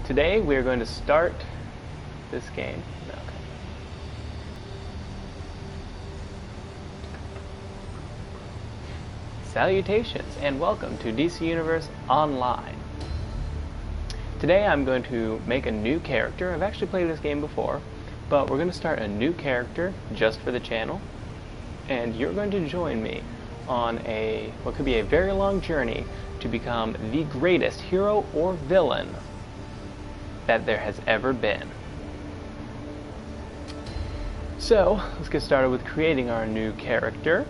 Today we're going to start this game. Okay. Salutations and welcome to DC Universe Online. Today I'm going to make a new character. I've actually played this game before, but we're going to start a new character just for the channel, and you're going to join me on what could be a very long journey to become the greatest hero or villain that there has ever been. So, let's get started with creating our new character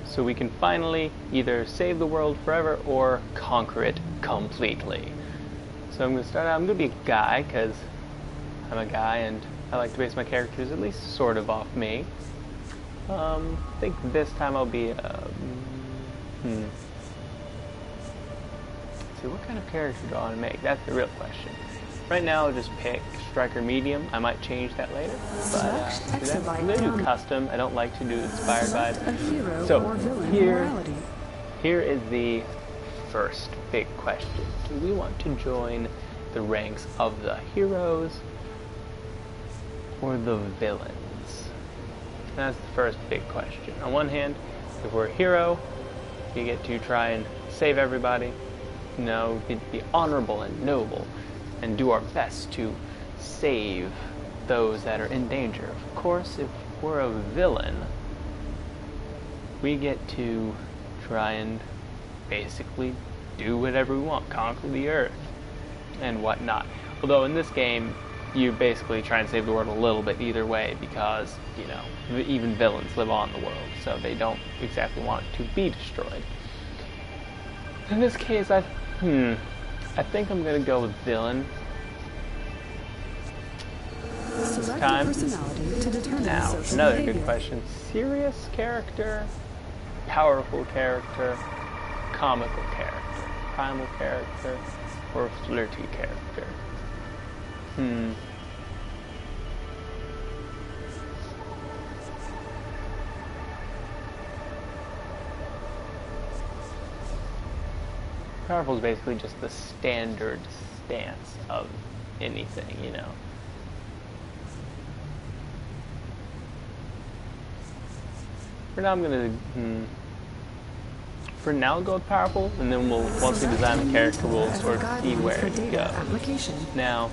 so we can finally either save the world forever or conquer it completely. So I'm going to start out, I'm going to be a guy because I'm a guy and I like to base my characters at least sort of off me. I think this time I'll be let's see, what kind of character do I want to make? That's the real question. Right now I'll just pick striker medium. I might change that later, but I'm going to do custom. I don't like to do inspired by it. So here is the first big question. Do we want to join the ranks of the heroes or the villains? That's the first big question. On one hand, if we're a hero, we get to try and save everybody. You know, we get to be honorable and noble and do our best to save those that are in danger. Of course, if we're a villain, we get to try and basically do whatever we want, conquer the earth and whatnot. Although in this game, you basically try and save the world a little bit either way because, you know, even villains live on the world, so they don't exactly want it to be destroyed. In this case, I think I'm going to go with villain this time. Now, another good question. Serious character, powerful character, comical character, primal character, or flirty character? Powerful is basically just the standard stance of anything, you know. For now, I'm gonna for now I'll go with powerful, and then once we design the character, we'll sort of see where it goes. Now,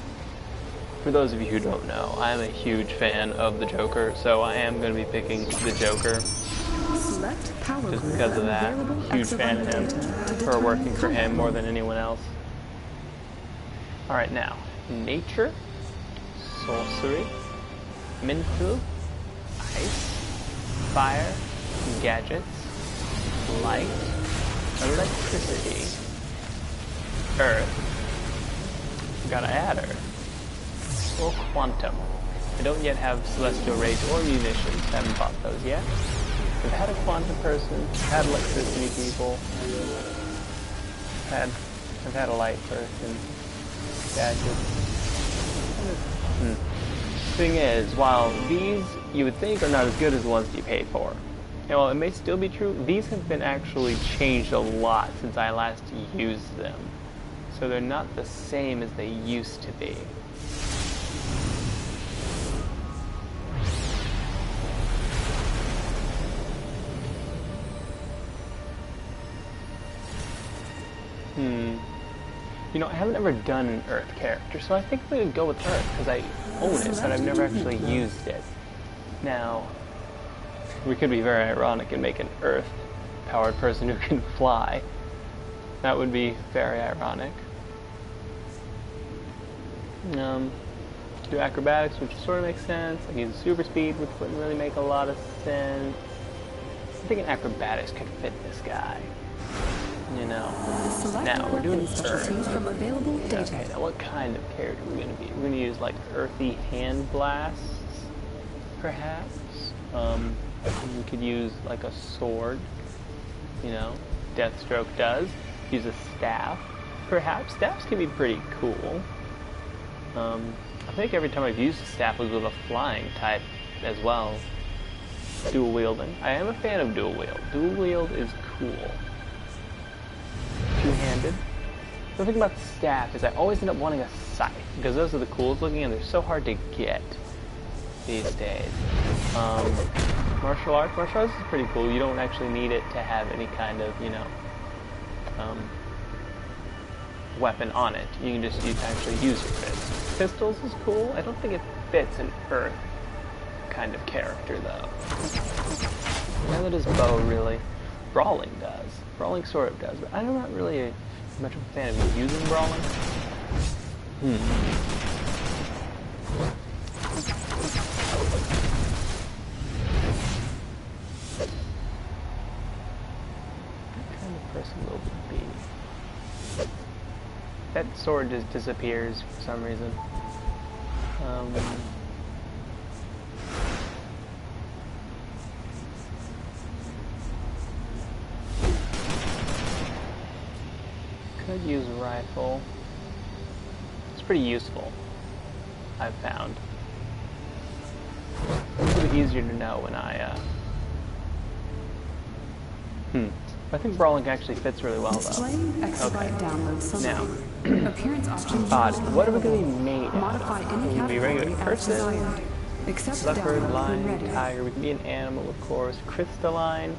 for those of you who don't know, I'm a huge fan of the Joker, so I am going to be picking the Joker. Just because of that. Huge fan of him, for working for him more than anyone else. Alright, now, nature, sorcery, mental, ice, fire, gadgets, light, electricity, earth. We gotta add earth. Or quantum. I don't yet have celestial rage or munitions. Haven't bought those yet. I've had a quantum person, had electricity people, I've had a light person, gadgets. Thing is, while these you would think are not as good as the ones you paid for, and while it may still be true, these have been actually changed a lot since I last used them. So they're not the same as they used to be. You know, I haven't ever done an Earth character, so I think I'm going to go with Earth, because I own it, but I've never actually used it. Now, we could be very ironic and make an Earth-powered person who can fly. That would be very ironic. Do acrobatics, which sort of makes sense. I use super speed, which wouldn't really make a lot of sense. I think an acrobatics could fit this guy. You know. Now, we're doing Earth. From available data. Okay, now what kind of character are we going to be? We're going to use, like, earthy hand blasts, perhaps? We could use, like, a sword. You know, Deathstroke does. Use a staff. Perhaps. Staffs can be pretty cool. I think every time I've used a staff was with a flying type as well. Dual wielding. I am a fan of dual wield. Dual wield is cool. Two-handed. The thing about the staff is I always end up wanting a scythe, because those are the coolest looking and they're so hard to get these days. Martial arts is pretty cool. You don't actually need it to have any kind of, you know, weapon on it. You can just actually use your fist. Pistols is cool. I don't think it fits an Earth kind of character though. Neither does bow really. Brawling does. Brawling sort of does, but I'm not really much of a fan of using brawling. What kind of person will it be? That sword just disappears for some reason. Could use a rifle. It's pretty useful, I've found. It's a little easier to know when I, I think brawling actually fits really well though. Okay. Now, body. What are we going to be made out of? We can be a regular person, leopard, lion, tiger. We can be an animal, of course. Crystalline.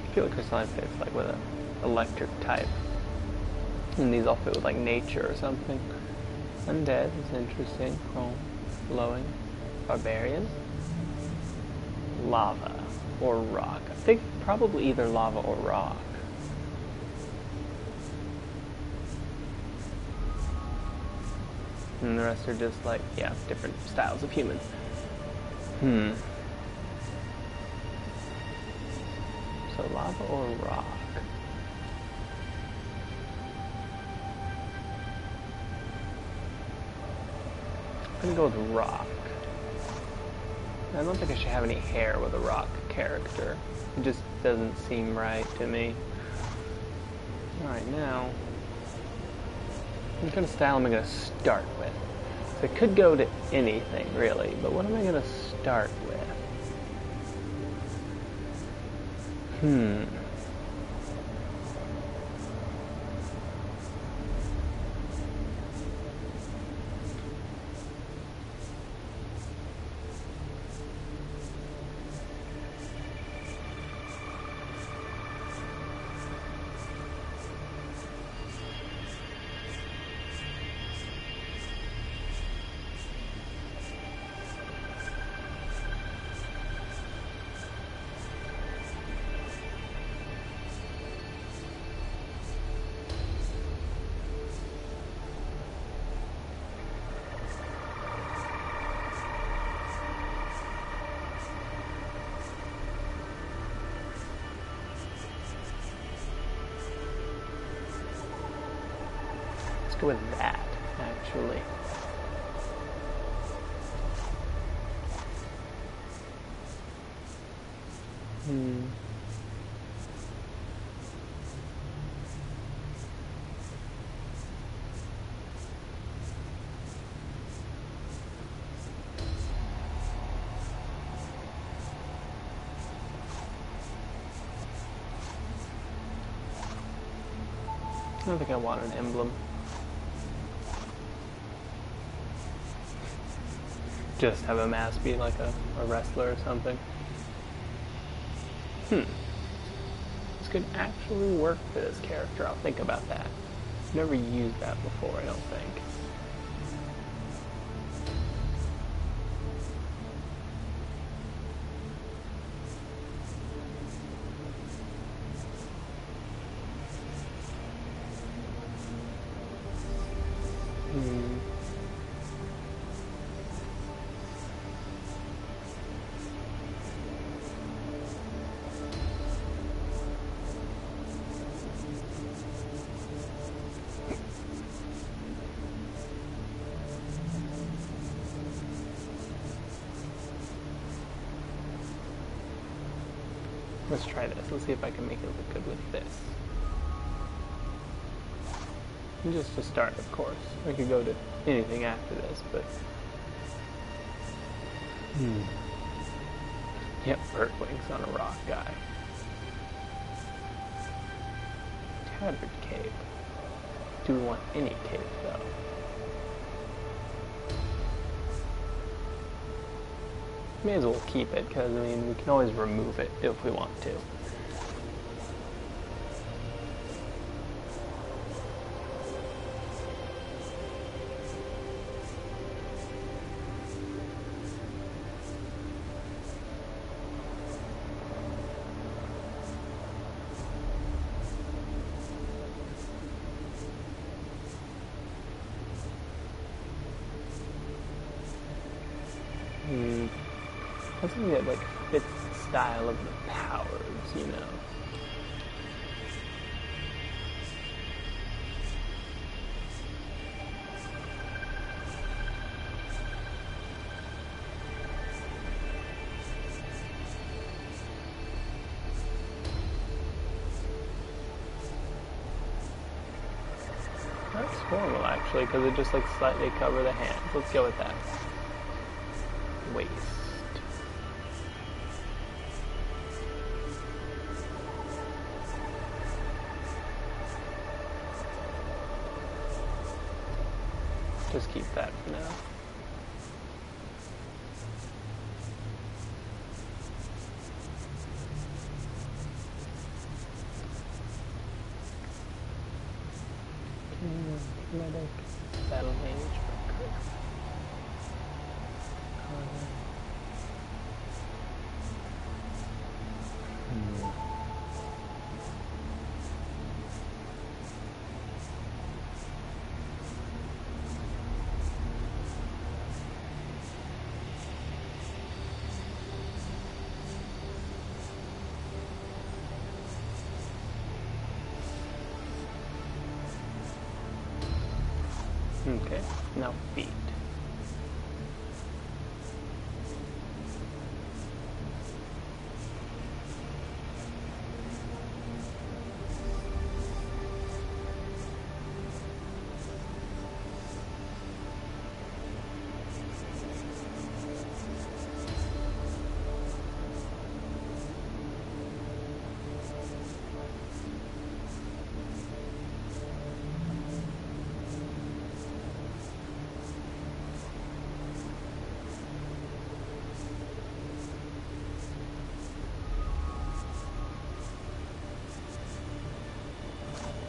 I feel like crystalline fits like with a electric type. And these all fit with like nature or something. Undead is interesting. Chrome. Glowing. Barbarian. Lava. Or rock. I think probably either lava or rock. And the rest are just like, yeah, different styles of humans. So lava or rock? I'm gonna go with rock. I don't think I should have any hair with a rock character. It just doesn't seem right to me. Alright, now, what kind of style am I going to start with? So I could go to anything, really, but what am I going to start with? With that, actually. I don't think I want an emblem. Just have a mask be like a wrestler or something. This could actually work for this character. I'll think about that. I've never used that before, I don't think. Let's try this. Let's see if I can make it look good with this. And just to start, of course. I could go to anything after this, but... Yep, Earthlings on a rock guy. Tattered cape. Do we want any tape though? May as well keep it, because I mean we can always remove it if we want to. Something that like fits the style of the powers, you know. That's formal actually, because it just like slightly cover the hands. Let's go with that. Waist. Just keep that for now. Medic, battle mage, okay, now feet.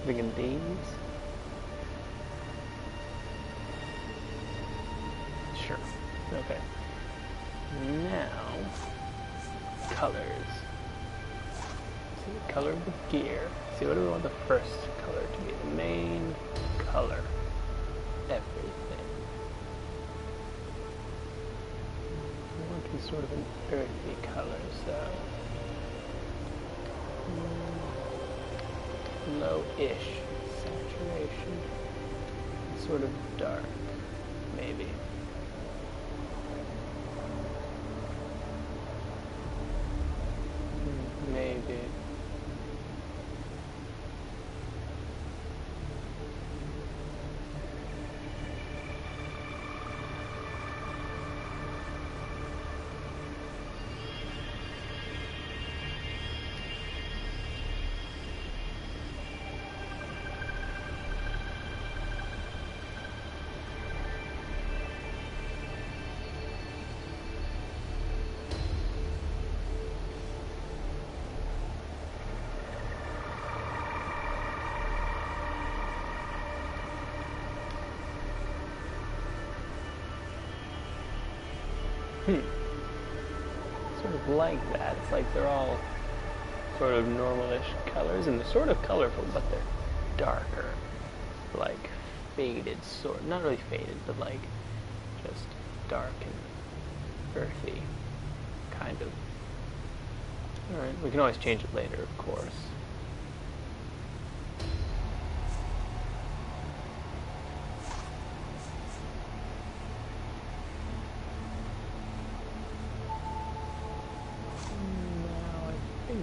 Thinking these. Sure. Okay. Now, colors. See the color of the gear. See, what do we want the first color to be? The main color. Everything. We want to be sort of an earthy color, so. Low-ish saturation, sort of dark, maybe. Maybe. Sort of like that. It's like they're all sort of normal-ish colors, and they're sort of colorful, but they're darker. Like faded sort. Not really faded, but like just dark and earthy. Kind of. Alright, we can always change it later, of course.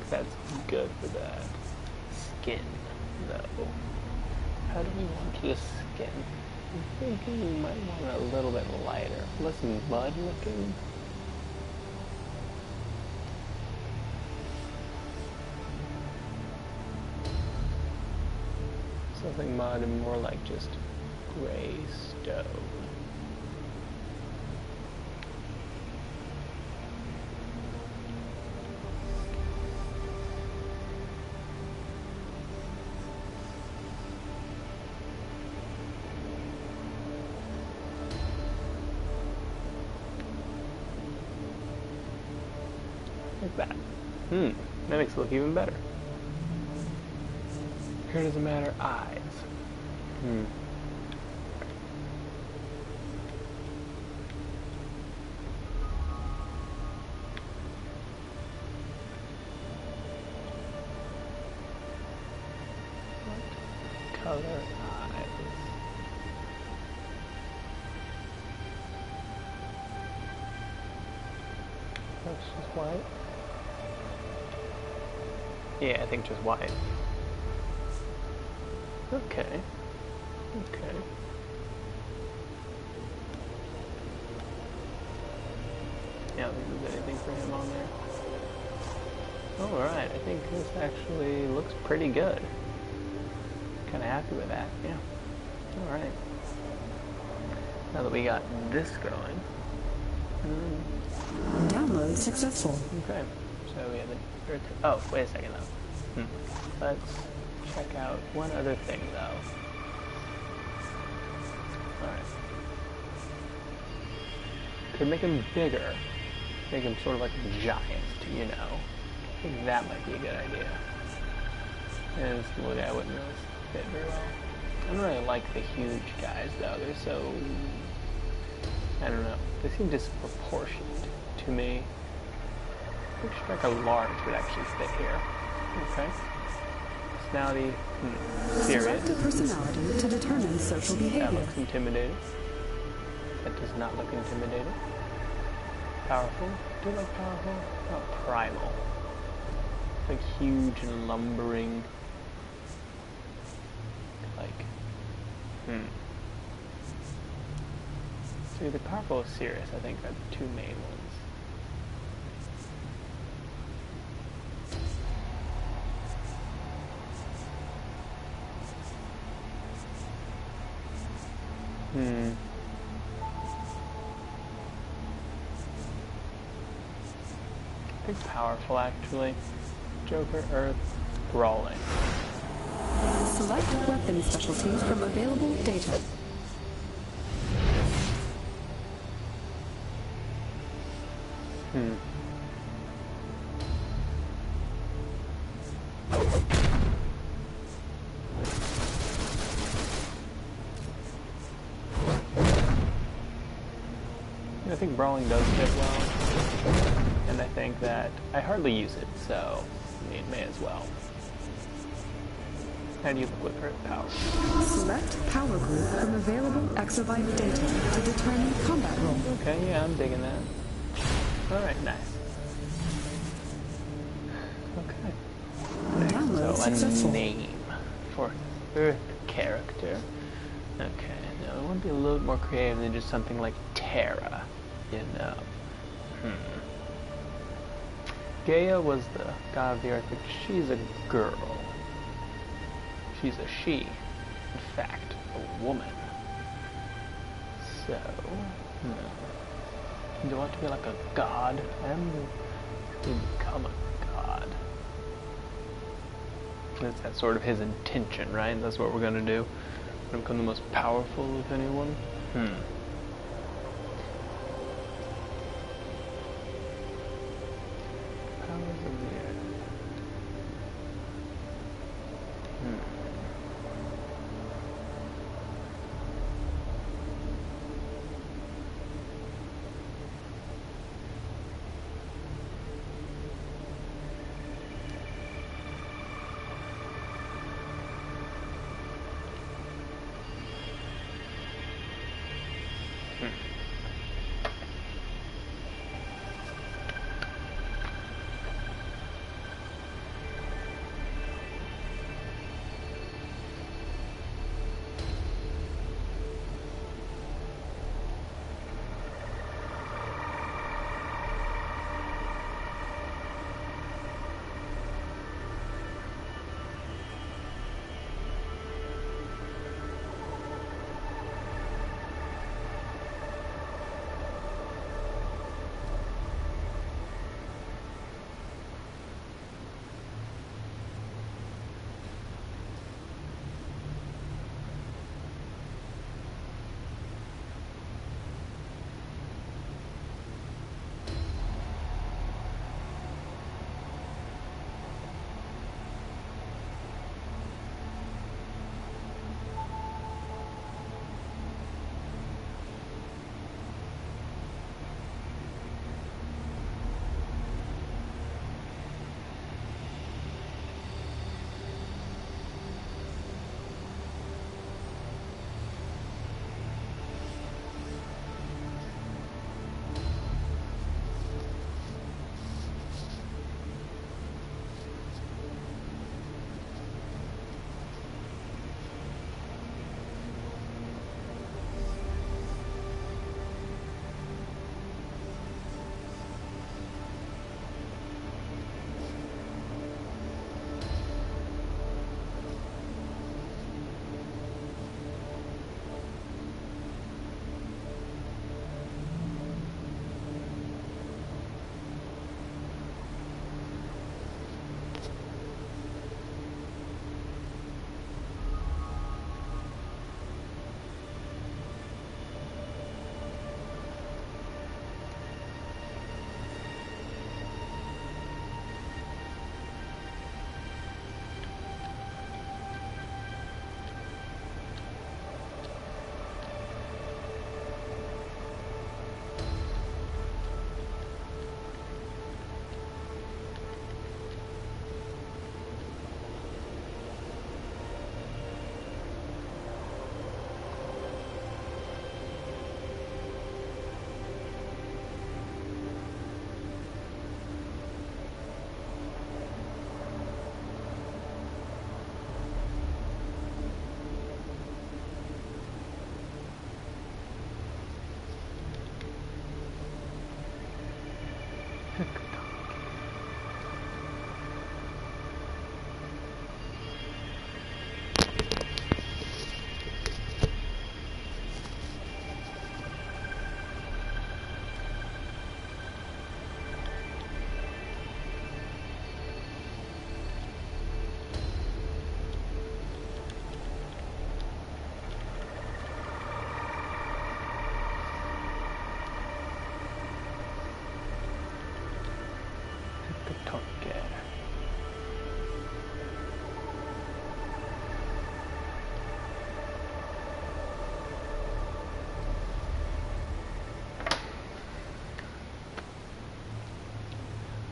That's good for that. Skin, though. How do we want the skin? I'm thinking we might want it a little bit lighter. Less mud looking. So like mud and more like just gray stone. Like that. That makes it look even better. Here doesn't matter, eyes. What color eyes? That's just white. Yeah, I think just white. Okay. Okay. Yeah, I don't think there's anything for him on there. Alright, I think this actually looks pretty good. Kinda happy with that, yeah. Alright. Now that we got this going. Download successful. Okay. So we have oh, wait a second though. Let's check out one other thing though. Alright. Could make him bigger. Make him sort of like a giant, you know. I think that might be a good idea. And this little guy wouldn't really fit very well. I don't really like the huge guys though. They're so, I don't know. They seem disproportionate to me. I think Striker Large would actually fit here. Okay. Personality, serious. Select a personality to determine social behavior. That looks intimidating. That does not look intimidating. Powerful. Do you like powerful? Oh, primal. Like huge and lumbering. Like, So either powerful or serious, I think, are the two main ones. I think powerful, actually. Joker, Earth, Brawling. Select weapon specialties from available data. I think Brawling does fit well, and I think that I hardly use it, so it may as well. How do you look with Earth Power? Select power group from available exobyte data to determine combat role. Okay, yeah, I'm digging that. Alright, nice. Okay. Download So successful. a name for Earth character. Okay, now I want to be a little bit more creative than just something like Terra, you know. Gaia was the god of the earth, but she's a girl. She's a she. In fact, a woman. So, do I want to be like a god? I'm to become a god. That's sort of his intention, right? That's what we're gonna do. We're gonna become the most powerful of anyone. Powers of the earth.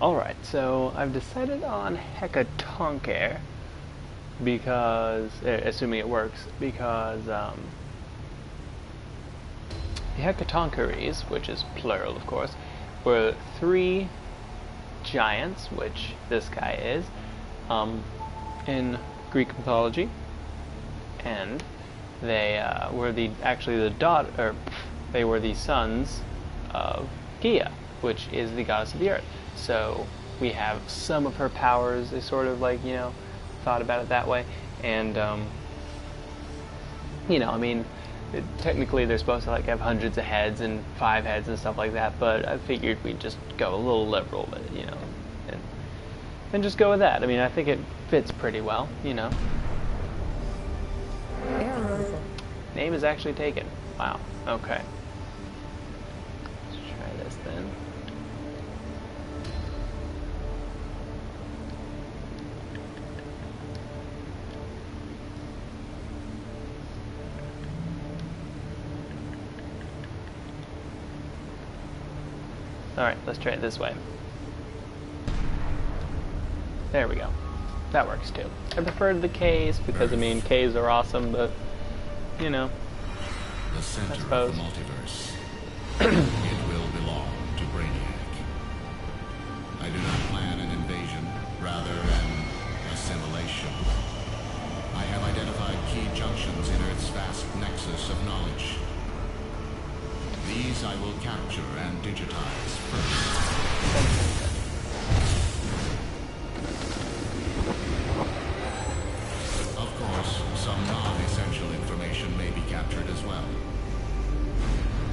Alright, so I've decided on Hecatonchir because, assuming it works, because the Hecatonchires, which is plural of course, were 3 giants, which this guy is, in Greek mythology, and they were they were the sons of Gaia, which is the goddess of the earth. So we have some of her powers is sort of like, thought about it that way, and I mean, technically they're supposed to like have hundreds of heads and 5 heads and stuff like that, but I figured we'd just go a little liberal with it, and just go with that. I mean, I think it fits pretty well, Error. Name is actually taken. Wow. Okay. Let's try this then. Alright, let's try it this way. There we go. That works too. I preferred the K's because, I mean, K's are awesome, but, The center I suppose. of the multiverse. It will belong to Brainiac. I do not plan an invasion, rather an assimilation. I have identified key junctions in Earth's vast nexus of knowledge. These I will capture and digitize first. Of course, some non-essential information may be captured as well.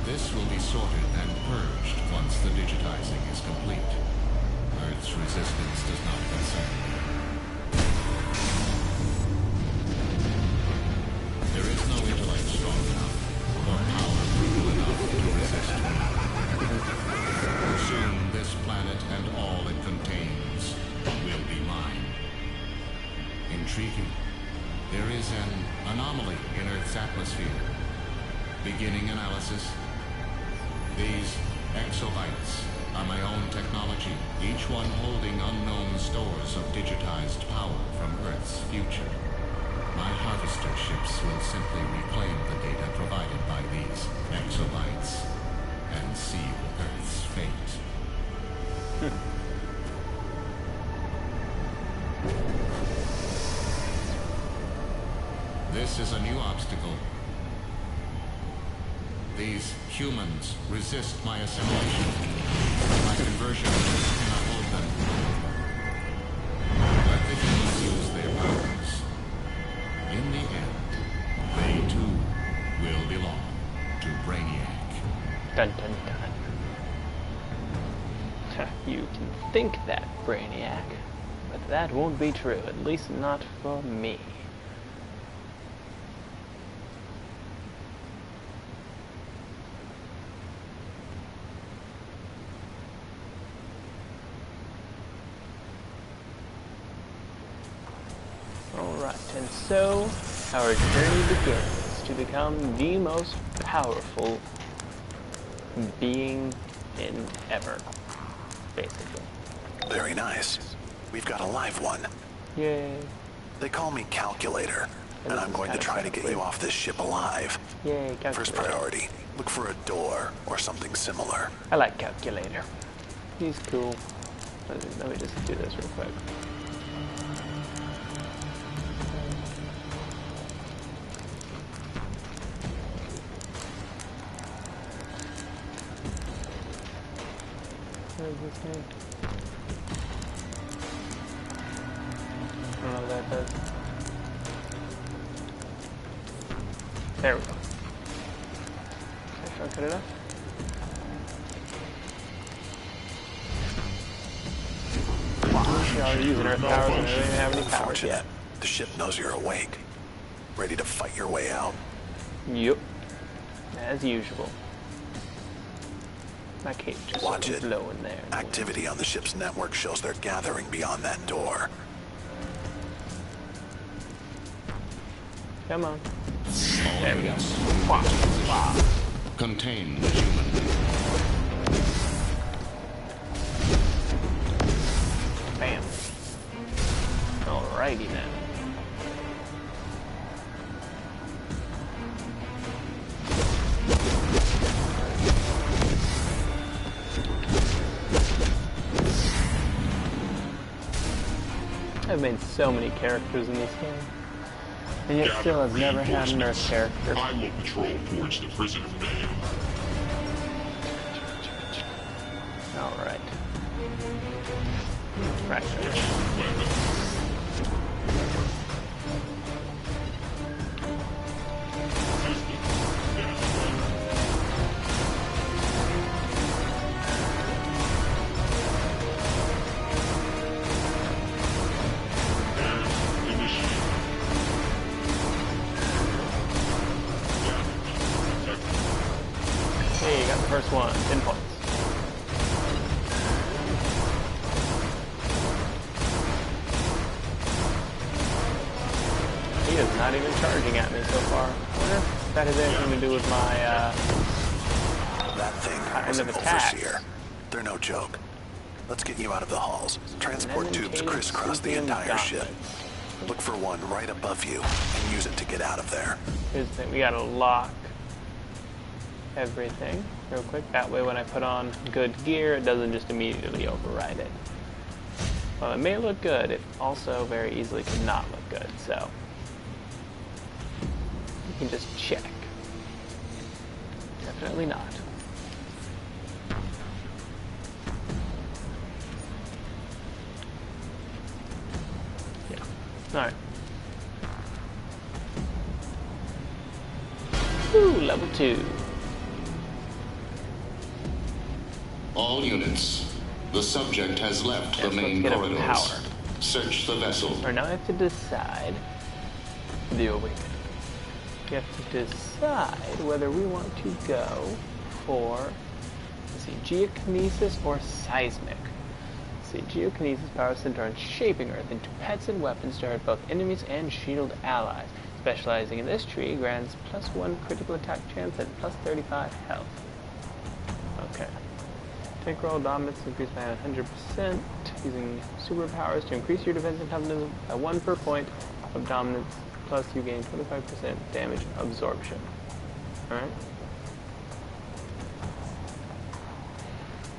This will be sorted and purged once the digitizing is complete. Earth's resistance does not concern me. There is no intellect strong enough, or power brutal enough to resist me. Soon this planet and all it contains will be mine. Intriguing. There is an anomaly in Earth's atmosphere. Beginning analysis. These exobytes are my own technology, each one holding unknown stores of digitized power from Earth's future. My harvester ships will simply reclaim the data provided by these exobytes and seal Earth's fate. This is a new obstacle. These humans resist my assimilation. My conversion cannot hold them. Let the humans use their powers. In the end, they too will belong to Brainiac. Dun dun dun. You can think that, Brainiac, but that won't be true, at least not for me. Alright, and so our journey begins to become the most powerful being in ever, basically. Very nice. We've got a live one. Yay. They call me Calculator, and I'm going to try to get you off this ship alive. Yay, Calculator. First priority, look for a door or something similar. I like Calculator. He's cool. Let me just do this real quick. What is this thing? I don't know what that does. There we go. Can I shortcut it up? You're already using Earth powers and I don't even have any powers Unfortunate. yet. The ship knows you're awake. Ready to fight your way out. Yep. As usual. My cape just Watch it. low in there. Activity on the ship's network shows they're gathering beyond that door. Come on. All There we go. units, Wow. Wow. contain the human. I've made so many characters in this game, and yet still I've never had an Earth character. I will patrol towards the prison bay. Alright. Right. Hey, you got the first one. 10 points. He is not even charging at me so far. I wonder if that has anything to do with my, That thing was an overseer. They're no joke. Let's get you out of the halls. Transport tubes crisscross the entire ship. Look for one right above you and use it to get out of there. Here's the thing, we gotta lock everything real quick. That way when I put on good gear, it doesn't just immediately override it. Well, it may look good, it also very easily could not look good, so you can just check. Definitely not. Yeah. Alright. Ooh, level 2. All units, the subject has left the main let's get a corridors. power. Search the vessel. Or now I have to decide the awakening. You have to decide whether we want to go for, let's see, geokinesis or seismic. Let's see, geokinesis power center on shaping Earth into pets and weapons to hurt both enemies and shield allies. Specializing in this tree grants +1 critical attack chance and +35 health. Okay. Tank roll dominance increased by 100%. Using superpowers to increase your defense and toughness by 1 per point of dominance. Plus you gain 25% damage absorption. Alright.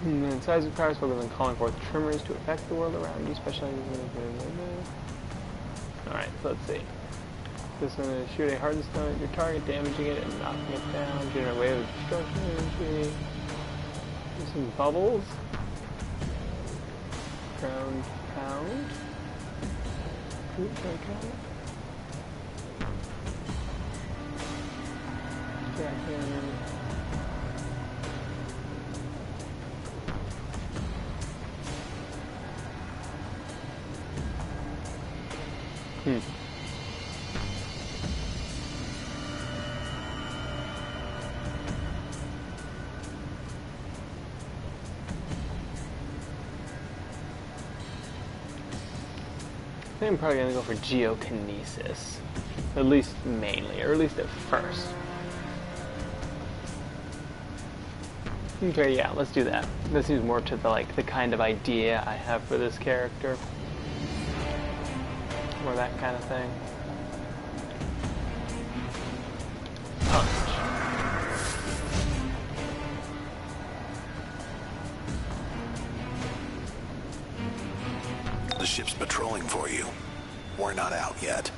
And then seismic powers focus on calling forth tremors to affect the world around you, specializing in... Alright, so let's see. This one is shoot a hardened stone at your target, damaging it and knocking it down. Generate a wave of destruction energy. There's some bubbles. Ground pound. Oops, okay. I think I'm probably going to go for geokinesis. At least mainly, or at least at first. Okay, yeah, let's do that. This seems more to the kind of idea I have for this character. Or that kind of thing. The ship's patrolling for you. We're not out yet.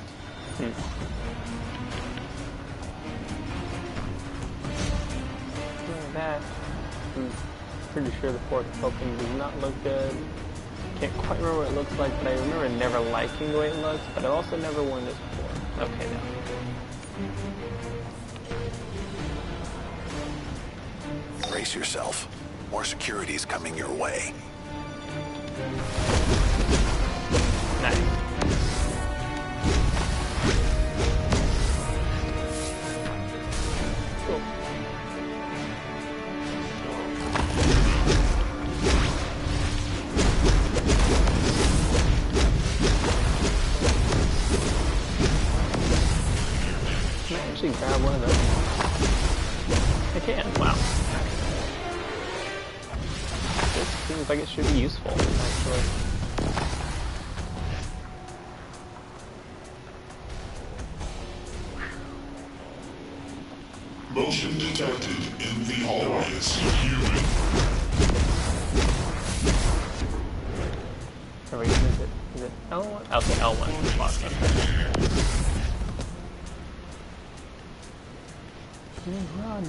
That. I'm pretty sure the fourth opening does not look good. Can't quite remember what it looks like, but I remember never liking the way it looks, but I've also never worn this before. Okay, now. Brace yourself. More security's coming your way. Nice. Cool. Can I actually grab one of those? I can, wow. This seems like it should be useful, actually. Motion detected in the hallways. Human. Or wait, is it it L1? Okay, L1. Run.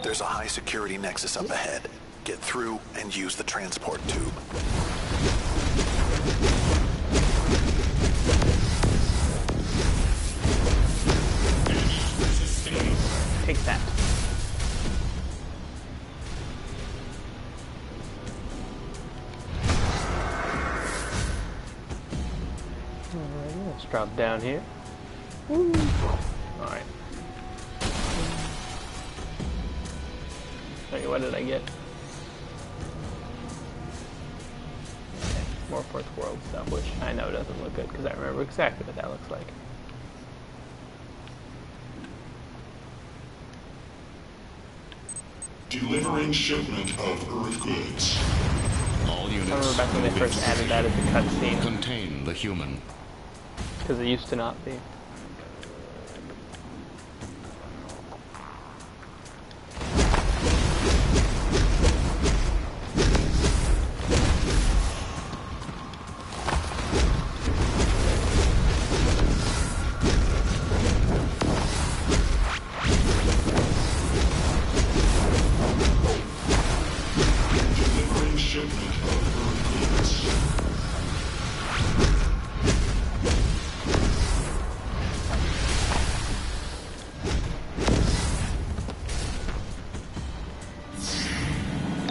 There's a high security nexus up ahead. Get through and use the transport tube. Take that. Alright, let's drop down here. Alright. Okay, what did I get? Okay, more fourth world stuff, which I know doesn't look good because I remember exactly what that looks like. Delivering shipment of Earth goods. All units. I remember back when they first added that as a cutscene. Contain the human. Because it used to not be.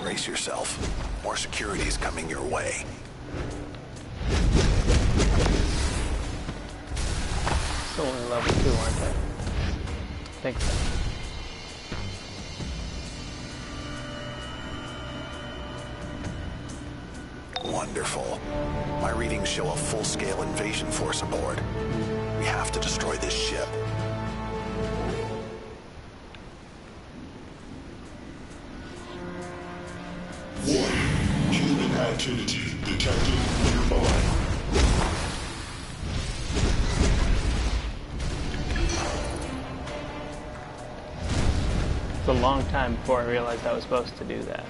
Brace yourself. More security's coming your way. Still only level 2, aren't they? I think so. Wonderful. My readings show a full-scale invasion force aboard. We have to destroy this ship. Human activity detected nearby. It's a long time before I realized I was supposed to do that.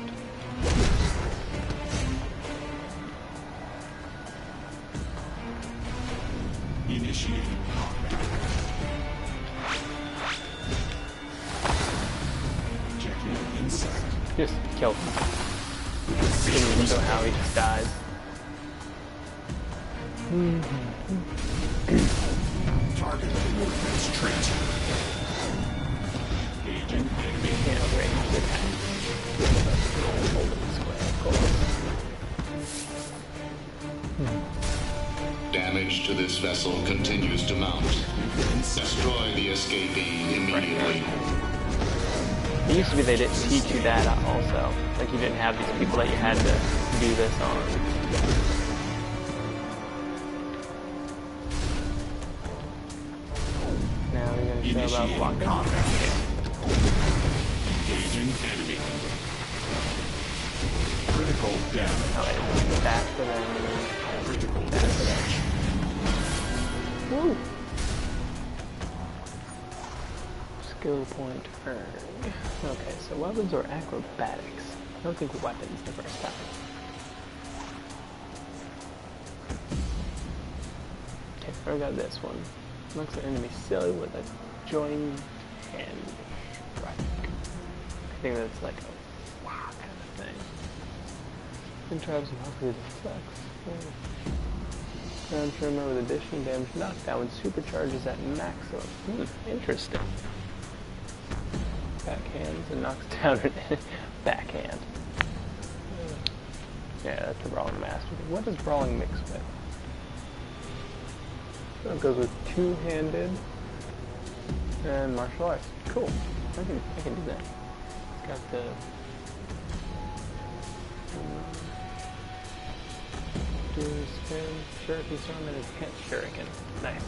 Initiating combat. Checking insect. Just kill him. Didn't even know how he just dies. Target coordinates transferred. Agent enemy. Can't range attack. Hold it this way, of course. Damage to this vessel continues to mount. Destroy the escapee immediately. It used to be they didn't teach you that also. Like you didn't have these people that you had to do this on. Now we're going to show about blocking. Engaging enemy. Critical damage. Oh, it's faster than... Critical damage. Woo! Skill point earned. Okay, so weapons or acrobatics? I don't think weapons the first time. Okay, I got this one. Looks like enemy silly with a joined hand strike. I think that's like a wow kind of thing. Then tribes and hopefully deflects. Ground trimmer with additional damage knockdown when supercharges at maximum. Interesting. Backhands and knocks down an backhand. Yeah, that's the Brawling Master. What does Brawling mix with? So it goes with two-handed and martial arts. Cool. I can do that. It's got the dual spin, shuriken storm, and enhanced shuriken. Nice.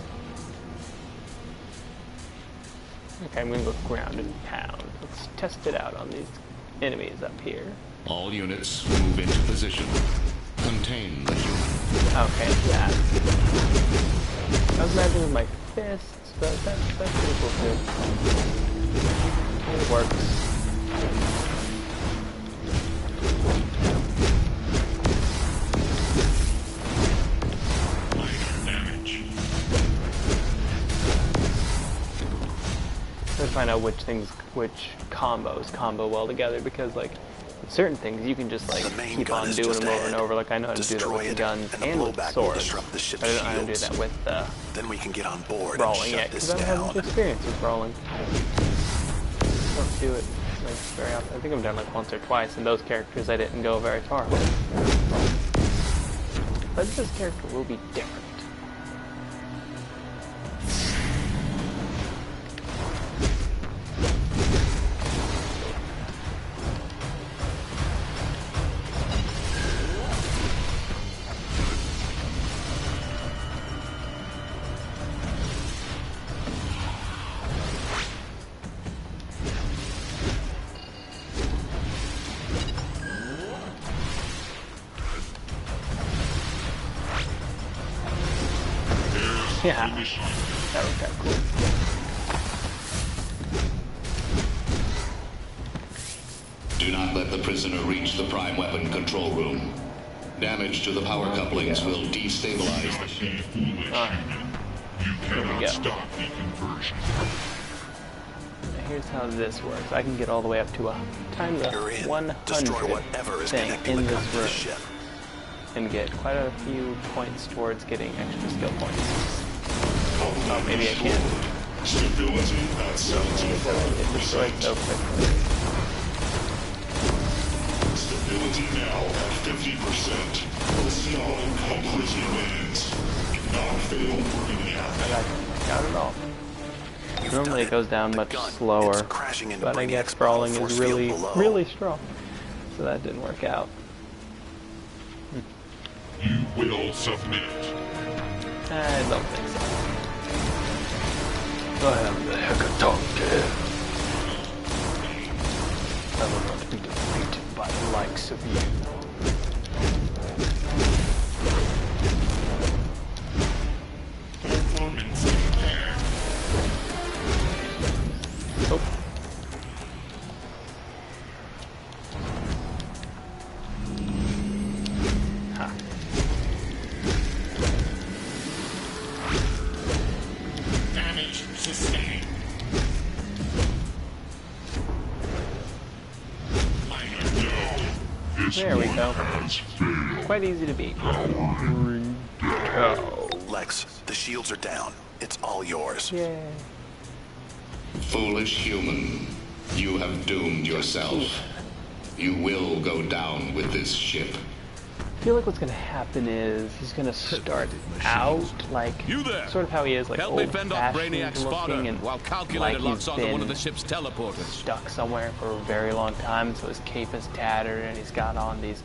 Okay, I'm gonna go ground and pound. Let's test it out on these enemies up here. All units move into position. Contain the human. Okay, that. I was imagining with my fists, but that's pretty cool too. It works. to find out which combos combo well together, because like with certain things you can just like keep on doing them over and over. Like I know how to do that with the guns and with swords. I don't know how to do that with then we can get on board brawling yet, because I don't have much experience with brawling. Don't do it like very often. I think I've done like once or twice, and those characters I didn't go very far with. But this character will be different. Yeah, that was kind of cool. Do not let the prisoner reach the prime weapon control room. Damage to the power couplings will destabilize the ship. You cannot stop the conversion. Here's how this works. I can get all the way up to a times 100 thing in this room and get quite a few points towards getting extra skill points. Oh, maybe I can. Stability at 75%. It destroyed so quickly. Stability now at 50%. Stalling completely wins. Not fatal working I got it all. Normally it goes down much slower, but I guess brawling is really strong. So that didn't work out. You will submit. I don't think so. I am the Hecatonchir. I will not be defeated by the likes of you. Oh. Ha. Damage sustained. There we go. Quite easy to beat. Lex, the shields are down. It's all yours. Yay. Foolish human, you have doomed yourself. You will go down with this ship. I feel like what's going to happen is he's going to start out like sort of how he is, like old-fashioned looking, and while calculator like locks he's onto one of been the ship's teleporters. stuck somewhere for a very long time, so his cape is tattered and he's got on these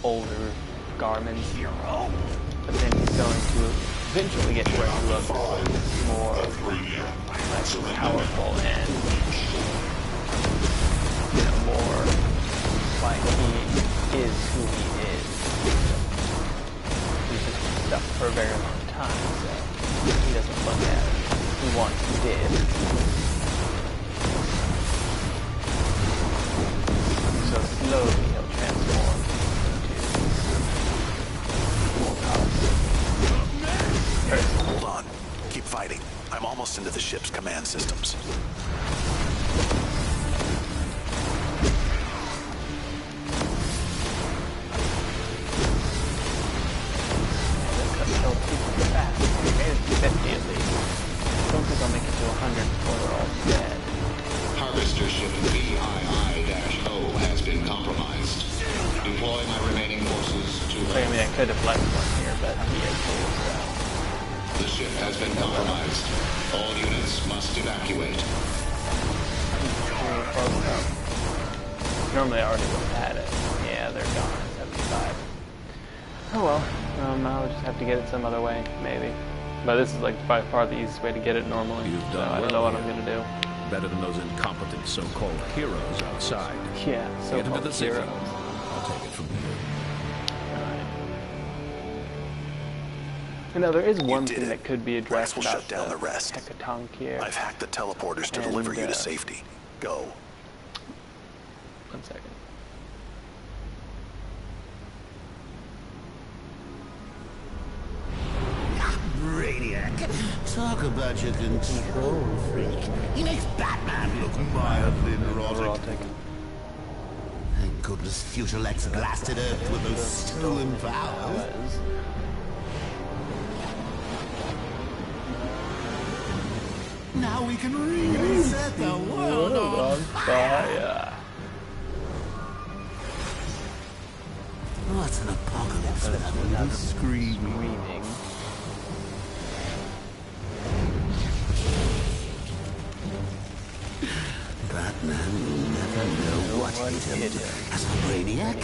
older garments. But then he's going to eventually get to where he looks more like powerful and, you know, more like he is who he is. He's just been stuck for a very long time, so he doesn't look at it. He once did. So slowly he'll transform into more powerful. Hold on. Keep fighting. I'm almost into the ship's command systems. Harvester ship VII-O has been compromised. Deploy my remaining forces to... I mean, I could have left one here, but he has tools, so... The ship has been compromised. All units must evacuate. Normally I already would have had it. Yeah, they're gone. 75. Oh well. I'll just have to get it some other way, maybe. But this is like by far the easiest way to get it normally. You've So done I don't know what I'm gonna do. Better than those incompetent so-called heroes outside. Yeah, so Get into the city. heroes. I'll take it from here. Alright. You know, there is one did thing it. that could be addressed Lex will about shut down the rest. Hecatonchir. I've hacked the teleporters to deliver you to safety. Go. 1 second. Brainiac. Talk about your control freak. He makes Batman look mildly neurotic. Thank goodness Future Lex blasted Earth with those stolen powers. Now we can really set the world on fire. What's an apocalypse without a little screaming? Batman will never know what hit him. As a Brainiac,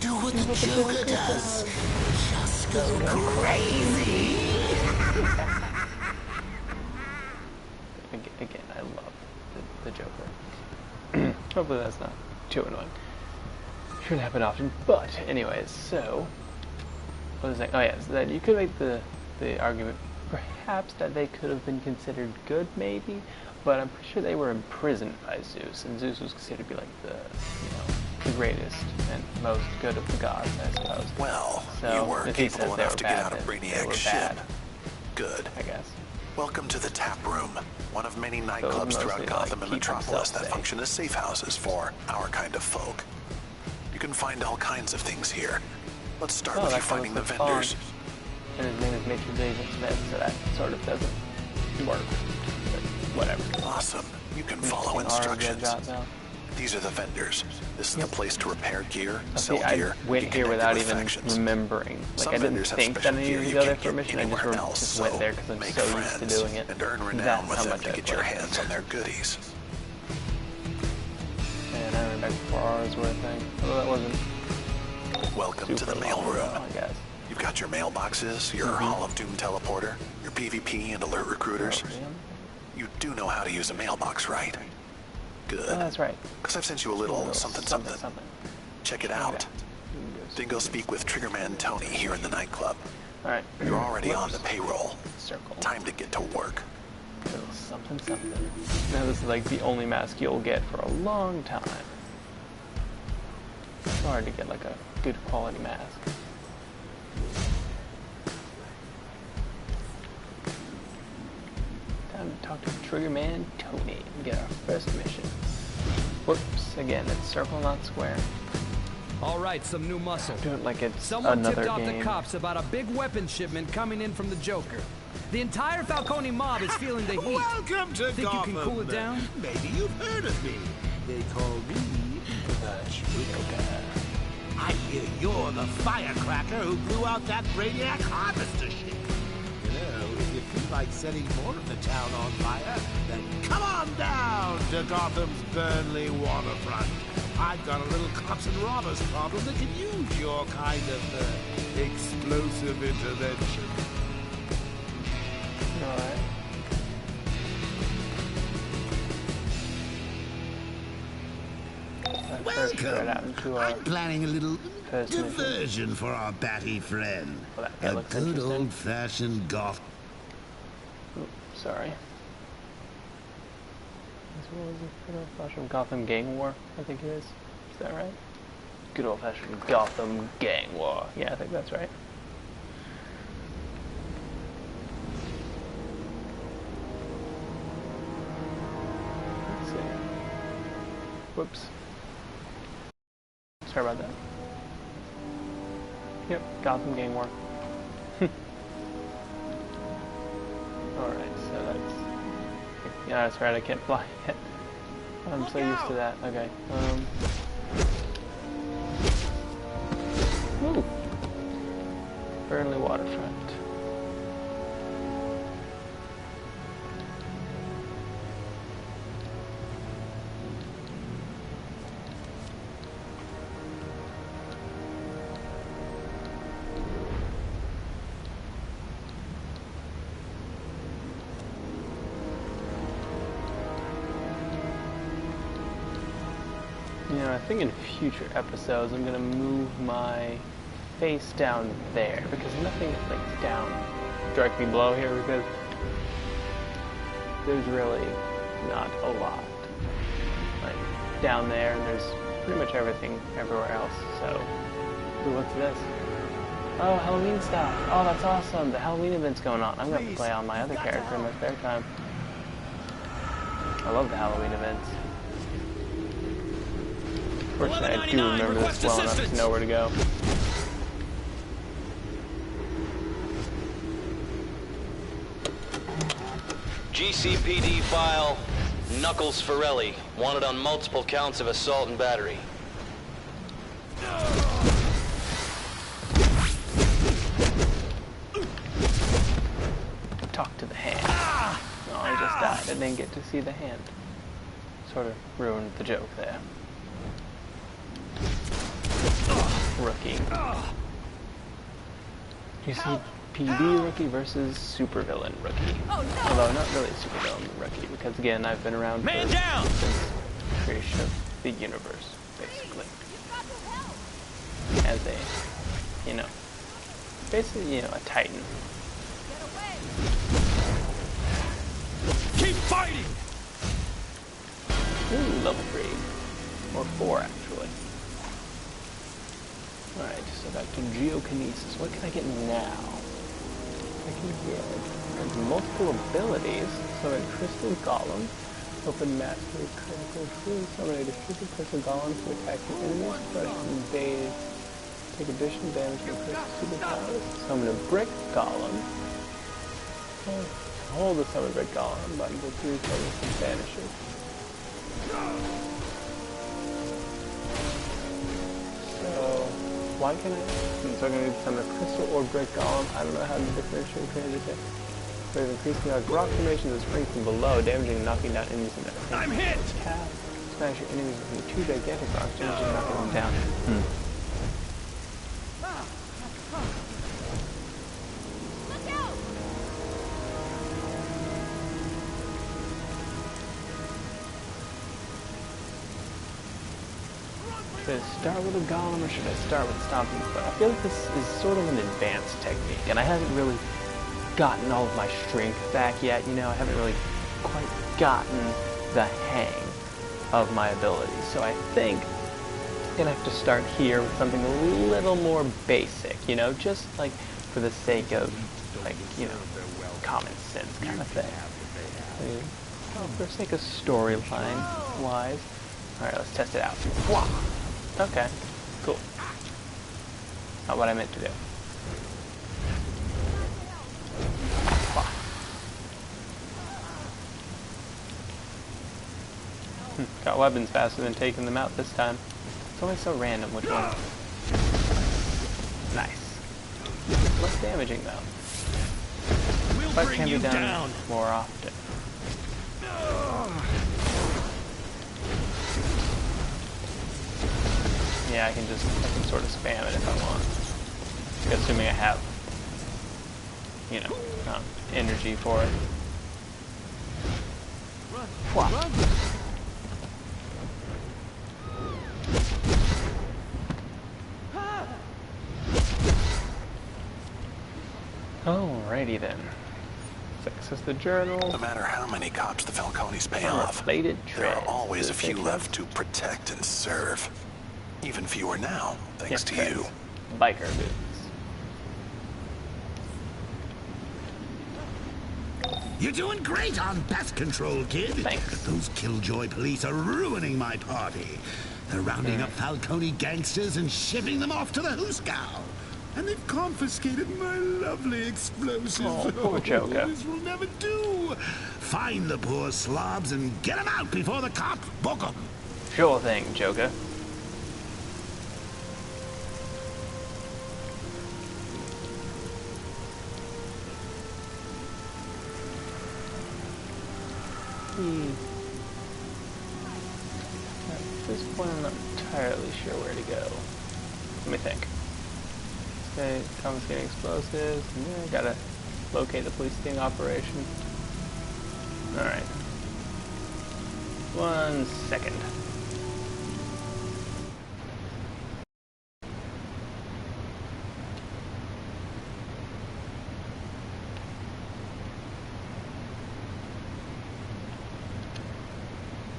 do what the Joker does. Just go crazy. Again, I love the Joker. Hopefully that's not too annoying. Shouldn't happen often, but anyways, so what was I? Oh yeah, so that you could make the argument perhaps that they could have been considered good, maybe, but I'm pretty sure they were imprisoned by Zeus, and Zeus was considered to be like the the greatest and most good of the gods, I suppose. Well, so you were capable enough to get out of Brainiac's ship. Good. I guess. Welcome to the Tap Room, one of many nightclubs throughout Gotham and Metropolis that function as safe houses for our kind of folk. You can find all kinds of things here. Let's start with you finding the vendors. And his name is Matrix Agent Smith, so that sort of doesn't work. But whatever. Awesome. You can follow instructions. These are the vendors. This is the place to repair gear, sell gear. I went here without even remembering. Like, I didn't think that I needed to go there for a mission. I just went there because I'm so used to doing it. And earn renown with them to get your hands on their goodies. And I remember 4 hours worth of thing. Although that wasn't. Welcome to the mail room. I guess. You've got your mailboxes, your Hall of Doom teleporter, your PvP and alert recruiters. You do know how to use a mailbox, right? Good. Oh, that's right. Because I've sent you a little something. Check it out. Then go speak with Triggerman Tony here in the nightclub. Alright. You're already on the payroll. Time to get to work. Something. Now this is like the only mask you'll get for a long time. It's hard to get like a good quality mask. Time to talk to Triggerman Tony and get our first mission. Whoops, again, it's circle, not square. All right, some new muscle. Do it like it's Someone another tipped off game. the cops about a big weapons shipment coming in from the Joker. The entire Falcone mob is feeling the heat. Welcome to Think Gotham. you can cool it down? Maybe you've heard of me. They call me the Joker. I hear you're the firecracker who blew out that Brainiac harvester ship. You know, if you feel like setting more of the town on fire, then come on down to Gotham's Burnley waterfront. I've got a little cops and robbers problem that can use your kind of explosive intervention. Alright. Welcome. I'm planning a little diversion for our batty friend. Well, that a good old-fashioned goth. Oops, sorry. What was it? Good old-fashioned Gotham Gang War, I think it is. Is that right? Good old-fashioned Gotham Gang War. Yeah, I think that's right. Let's see. Whoops. Sorry about that. Yep, Gotham Gang War. Alright, so that's... Yeah, that's right, I can't fly yet. I'm so used to that. Okay, Woo! Burnley waterfront. You know, I think in future episodes I'm gonna move my face down there because nothing like down directly below here because there's really not a lot. Like down there, there's pretty much everything everywhere else. So, ooh, what's this? Oh, Halloween stuff. Oh, that's awesome. The Halloween event's going on. I'm going to play on my other character in my spare time. I love the Halloween events. Fortunately, I do remember this well enough to know where to go. GCPD file, Knuckles Forelli, wanted on multiple counts of assault and battery. Talk to the hand. Oh, I just died. I didn't get to see the hand. Sort of ruined the joke there. Rookie. GCPD rookie versus supervillain rookie. Although not really supervillain rookie, because again, I've been around since the creation of the universe, basically. As a, you know, basically, you know, a titan. Keep fighting! Ooh, level 3. Or 4, actually. Alright, so back to geokinesis. What can I get now? I can get multiple abilities. So a crystal golem. Open mastery critical true. Summon a restricted crystal golem to attack your enemies. Crush and invade. Take additional damage from crystal superpowers. Summon a brick golem. Hold the summon brick golem button for 3 seconds to banish it. So, why can I? So I'm going to summon a crystal or brick golem. I don't know how to differentiate between the two. There's increasing like rock formations that spring from below, damaging and knocking down enemies in that. I'm hit! Smash your enemies with 2 gigantic rocks, damaging and knocking them down. Should I start with a golem or should I start with stomping foot? I feel like this is sort of an advanced technique, and I haven't really gotten all of my strength back yet. You know, I haven't really quite gotten the hang of my abilities. So I think I'm gonna have to start here with something a little more basic. You know, just like for the sake of, like, you know, common sense kind of thing. For the sake of storyline wise. All right, let's test it out. Okay, cool. Not what I meant to do. Got weapons faster than taking them out this time. It's always so random which one. Nice. Less damaging though. But can be done more often. Yeah, I can sort of spam it if I want. Assuming I have, you know, energy for it. Run. Alrighty then. Let's access the journal. No matter how many cops the Falcones pay off, there are always a few left to protect and serve. Even fewer now, thanks to you. Biker boots. You're doing great on pest control, kid. Thanks. Those Killjoy police are ruining my party. They're rounding up Falcone gangsters and shipping them off to the Hooskow. And they've confiscated my lovely explosives. Oh, poor Joker. This will never do. Find the poor slobs and get them out before the cops book them. Sure thing, Joker. At this point, I'm not entirely sure where to go. Let me think. Okay, confiscating explosives. Yeah, gotta locate the police sting operation. Alright. 1 second.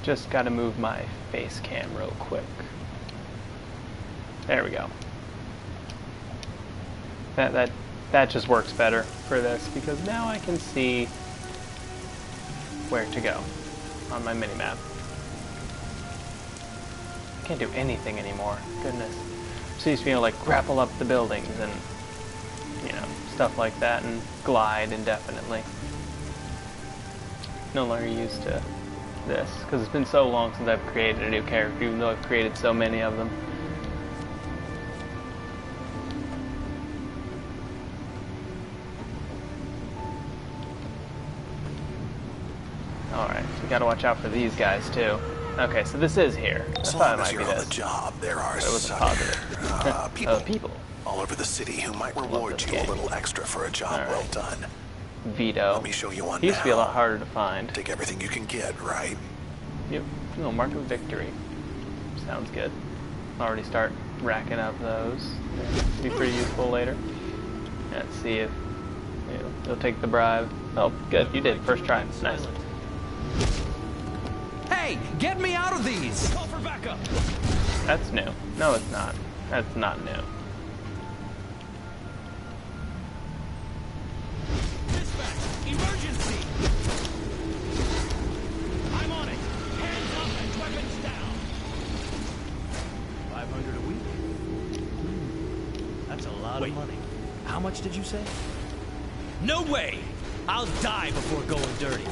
Just gotta move my face cam real quick. There we go. That just works better for this, because now I can see where to go on my minimap. I can't do anything anymore. Goodness. So used to be able to like grapple up the buildings and, you know, stuff like that, and glide indefinitely. No longer used to this, because it's been so long since I've created a new character, even though I've created so many of them. Alright, so we gotta watch out for these guys too. Okay, so this is here. I thought it might be this. On the job, there are people all over the city who might reward you a little extra for a job well done. Vito. Let me show you one. He used to be a lot harder to find. Take everything you can get, right? Yep. No, mark of victory. Sounds good. Already start racking up those. Be pretty useful later. Let's see if you'll take the bribe. Oh, good. You did. First try. Nice. Hey, get me out of these! Call for backup. That's new. No, it's not. That's not new. Dispatch, emergency! I'm on it. Hands up and weapons down. 500 a week? That's a lot of money. How much did you say? No way! I'll die before going dirty.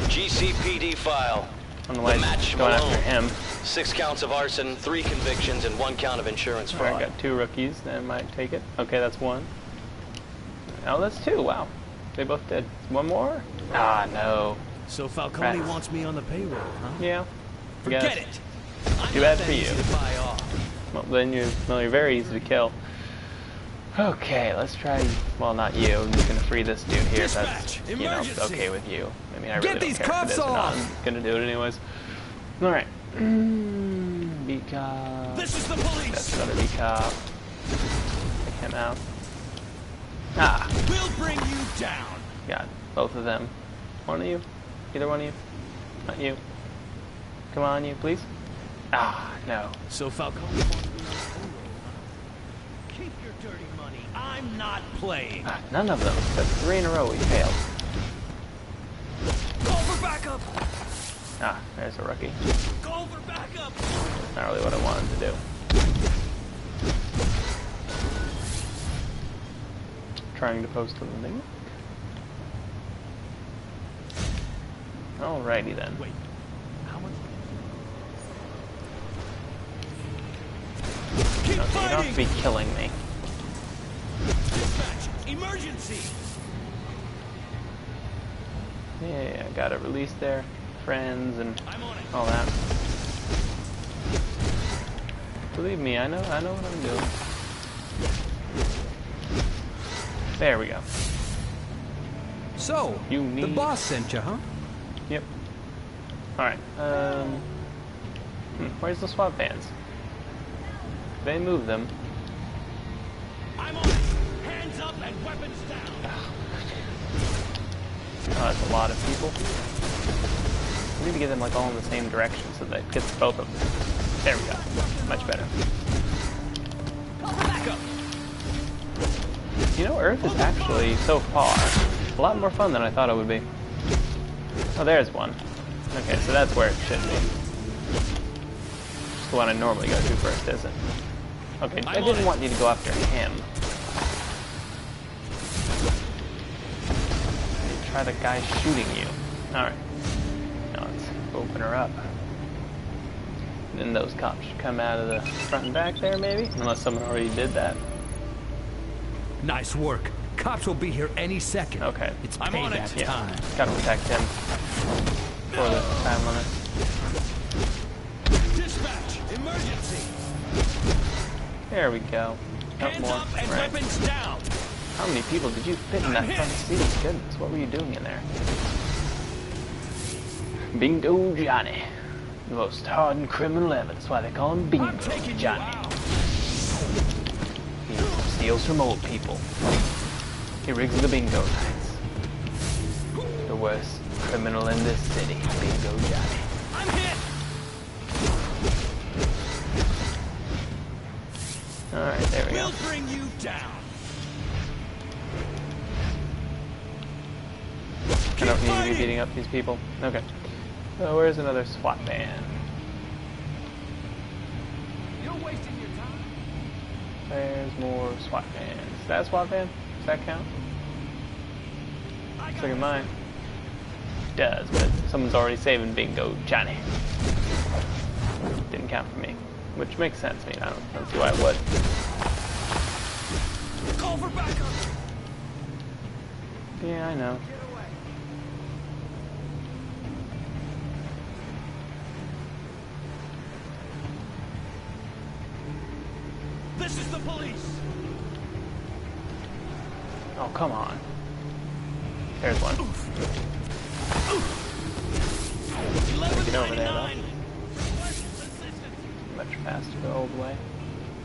GCPD file. I don't know why he's going after him. 6 counts of arson, 3 convictions, and 1 count of insurance fraud. I got 2 rookies that might take it. Okay, that's 1. Oh, that's 2. Wow. They both did. 1 more? Ah, no. So Falcone wants me on the payroll, huh? Yeah. Forget it. Too bad for you. Well, then you're very easy to kill. Okay, let's try. Well, not you. I'm just gonna free this dude here. If that's okay with you. I mean, I really don't care if it is or not. I'm gonna do it anyways. All right. Beat cop. This is the police. That's another beat cop. Take him out. Ah. We'll bring you down. Got both of them. One of you. Either one of you. Not you. Come on, you, please. Ah, no. So Falcone. Keep your dirty money. I'm not playing. Ah, none of them. That's 3 in a row we failed. Call for backup. Ah, there's a rookie. Call for backup. Not really what I wanted to do. Trying to post a link. Alrighty then. Wait. How much? Keep okay, you don't have to be killing me. Dispatch, emergency. Yeah, I got a release there. Friends and all that. Believe me, I know what I'm doing. There we go. So, the boss sent you, huh? Yep. Alright, where's the SWAT vans? They move them. I'm on it. Hands up and weapons down. Oh, that's a lot of people. We need to get them like all in the same direction so that it gets both of them. There we go. Much better. You know, Earth is actually, so far, a lot more fun than I thought it would be. Oh, there's one. Okay, so that's where it should be. It's the one I normally go to first, isn't it? Okay, I didn't want you to go after him. Try the guy shooting you. Alright. Now let's open her up. And then those cops should come out of the front and back there, maybe? Unless someone already did that. Nice work. Cops will be here any second. Okay. It's payback time. Gotta protect him for the time limit. Dispatch, emergency. There we go. Hands up and weapons down. How many people did you fit in that front seat? Goodness, what were you doing in there? Bingo Johnny. The most hardened criminal ever. That's why they call him Bingo Johnny. He steals from old people. He rigs the bingo nights. The worst criminal in this city, Bingo Johnny. I'm hit. Alright, there we go. We'll bring you down. I don't need to be beating up these people. Okay. So where's another SWAT van? You're wasting your time. There's more SWAT vans. Is that a SWAT van? Does that count? Looks like mine. It does, but someone's already saving bingo, Johnny. Didn't count for me. Which makes sense. I mean, I don't see why it would. Call for backup. Yeah, I know. This is the police. Oh, come on. There's one. Get over there, though. Much faster all the way.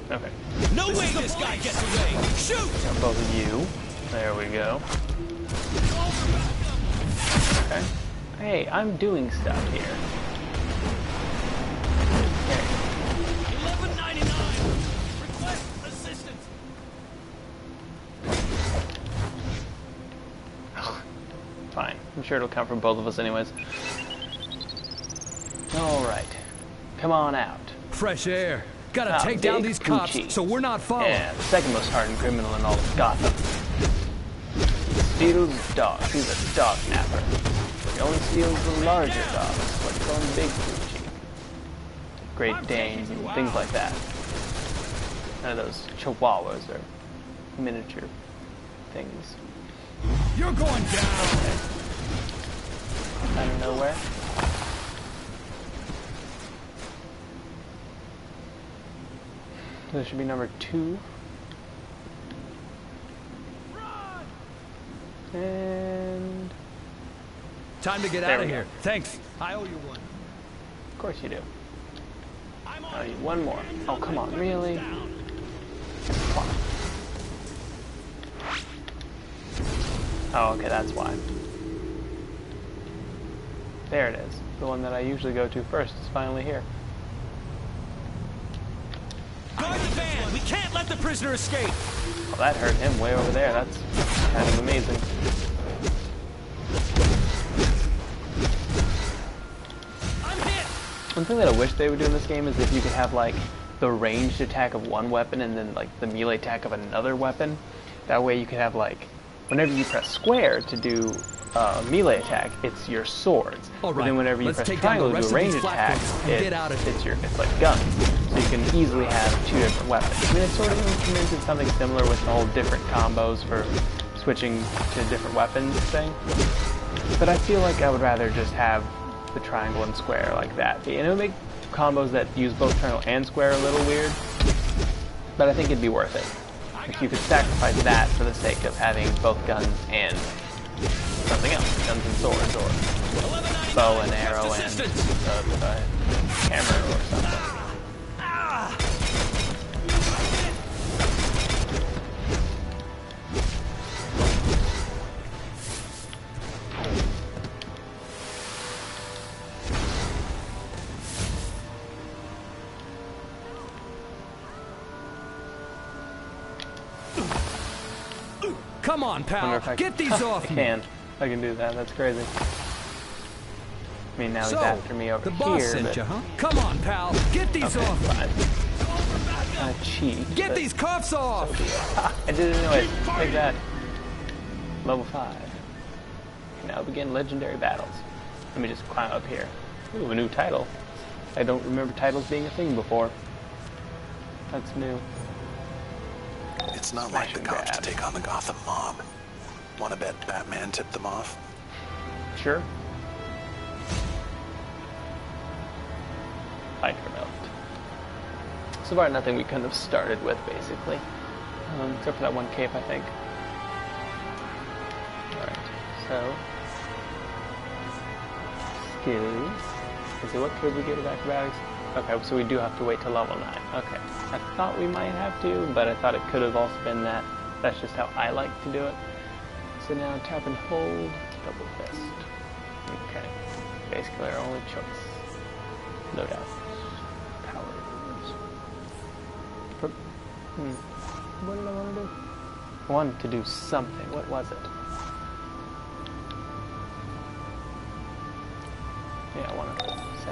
Okay. No way this guy gets away! Shoot! Got both of you. There we go. Okay. Hey, I'm doing stuff here. Okay. 1199. Request assistance. Fine. I'm sure it'll come from both of us anyways. Alright. Come on out. Fresh air. Gotta take down these cops so we're not followed. Yeah, the second most hardened criminal in all of Gotham. He steals dogs. He's a dog napper. He only steals the larger dogs, like some big Gucci. Great Danes and things like that. None of those Chihuahuas or miniature things. You're going down! Out of nowhere. This should be number 2. And time to get out of here. Thanks. I owe you one. Of course you do. I owe you one more. Oh, come on, really? Oh, okay, that's why. There it is. The one that I usually go to first is finally here. Guard the van! We can't let the prisoner escape! Well, that hurt him way over there. That's kind of amazing. I'm hit! One thing that I wish they would do in this game is if you could have, like, the ranged attack of one weapon and then, like, the melee attack of another weapon. That way you could have, like, whenever you press square to do melee attack, it's your swords. All right, but then whenever you press triangle to do a ranged attack, it's like guns. So you can easily have 2 different weapons. I mean, it's sort of implemented something similar with all different combos for switching to different weapons thing. But I feel like I would rather just have the triangle and square like that. And it would make combos that use both triangle and square a little weird, but I think it'd be worth it. If you could sacrifice that for the sake of having both guns and something else, guns and swords, or bow and arrow and hammer or something. Come on, pal. Get these off me. I can do that. That's crazy. I mean, now he's after me over the boss here. Sent you, huh? Come on, pal. Get these off. Fine. Cheat. Get these cuffs off. So I did it anyway. Take that. Level 5. Now begin legendary battles. Let me just climb up here. Ooh, a new title. I don't remember titles being a thing before. That's new. It's not like the cops to take on the Gotham mob. Want to bet Batman tipped them off? Sure. Fight remote. So far, nothing we couldn't have started with, basically. Except for that one cape, I think. Alright, so... skills. Let's see, what could we get with acrobatics? Okay, so we do have to wait till level 9. Okay. I thought we might have to, but I thought it could have also been that. That's just how I like to do it. So now tap and hold, double fist. Okay. Basically our only choice. No doubt. Powers. What did I want to do? I wanted to do something. What was it?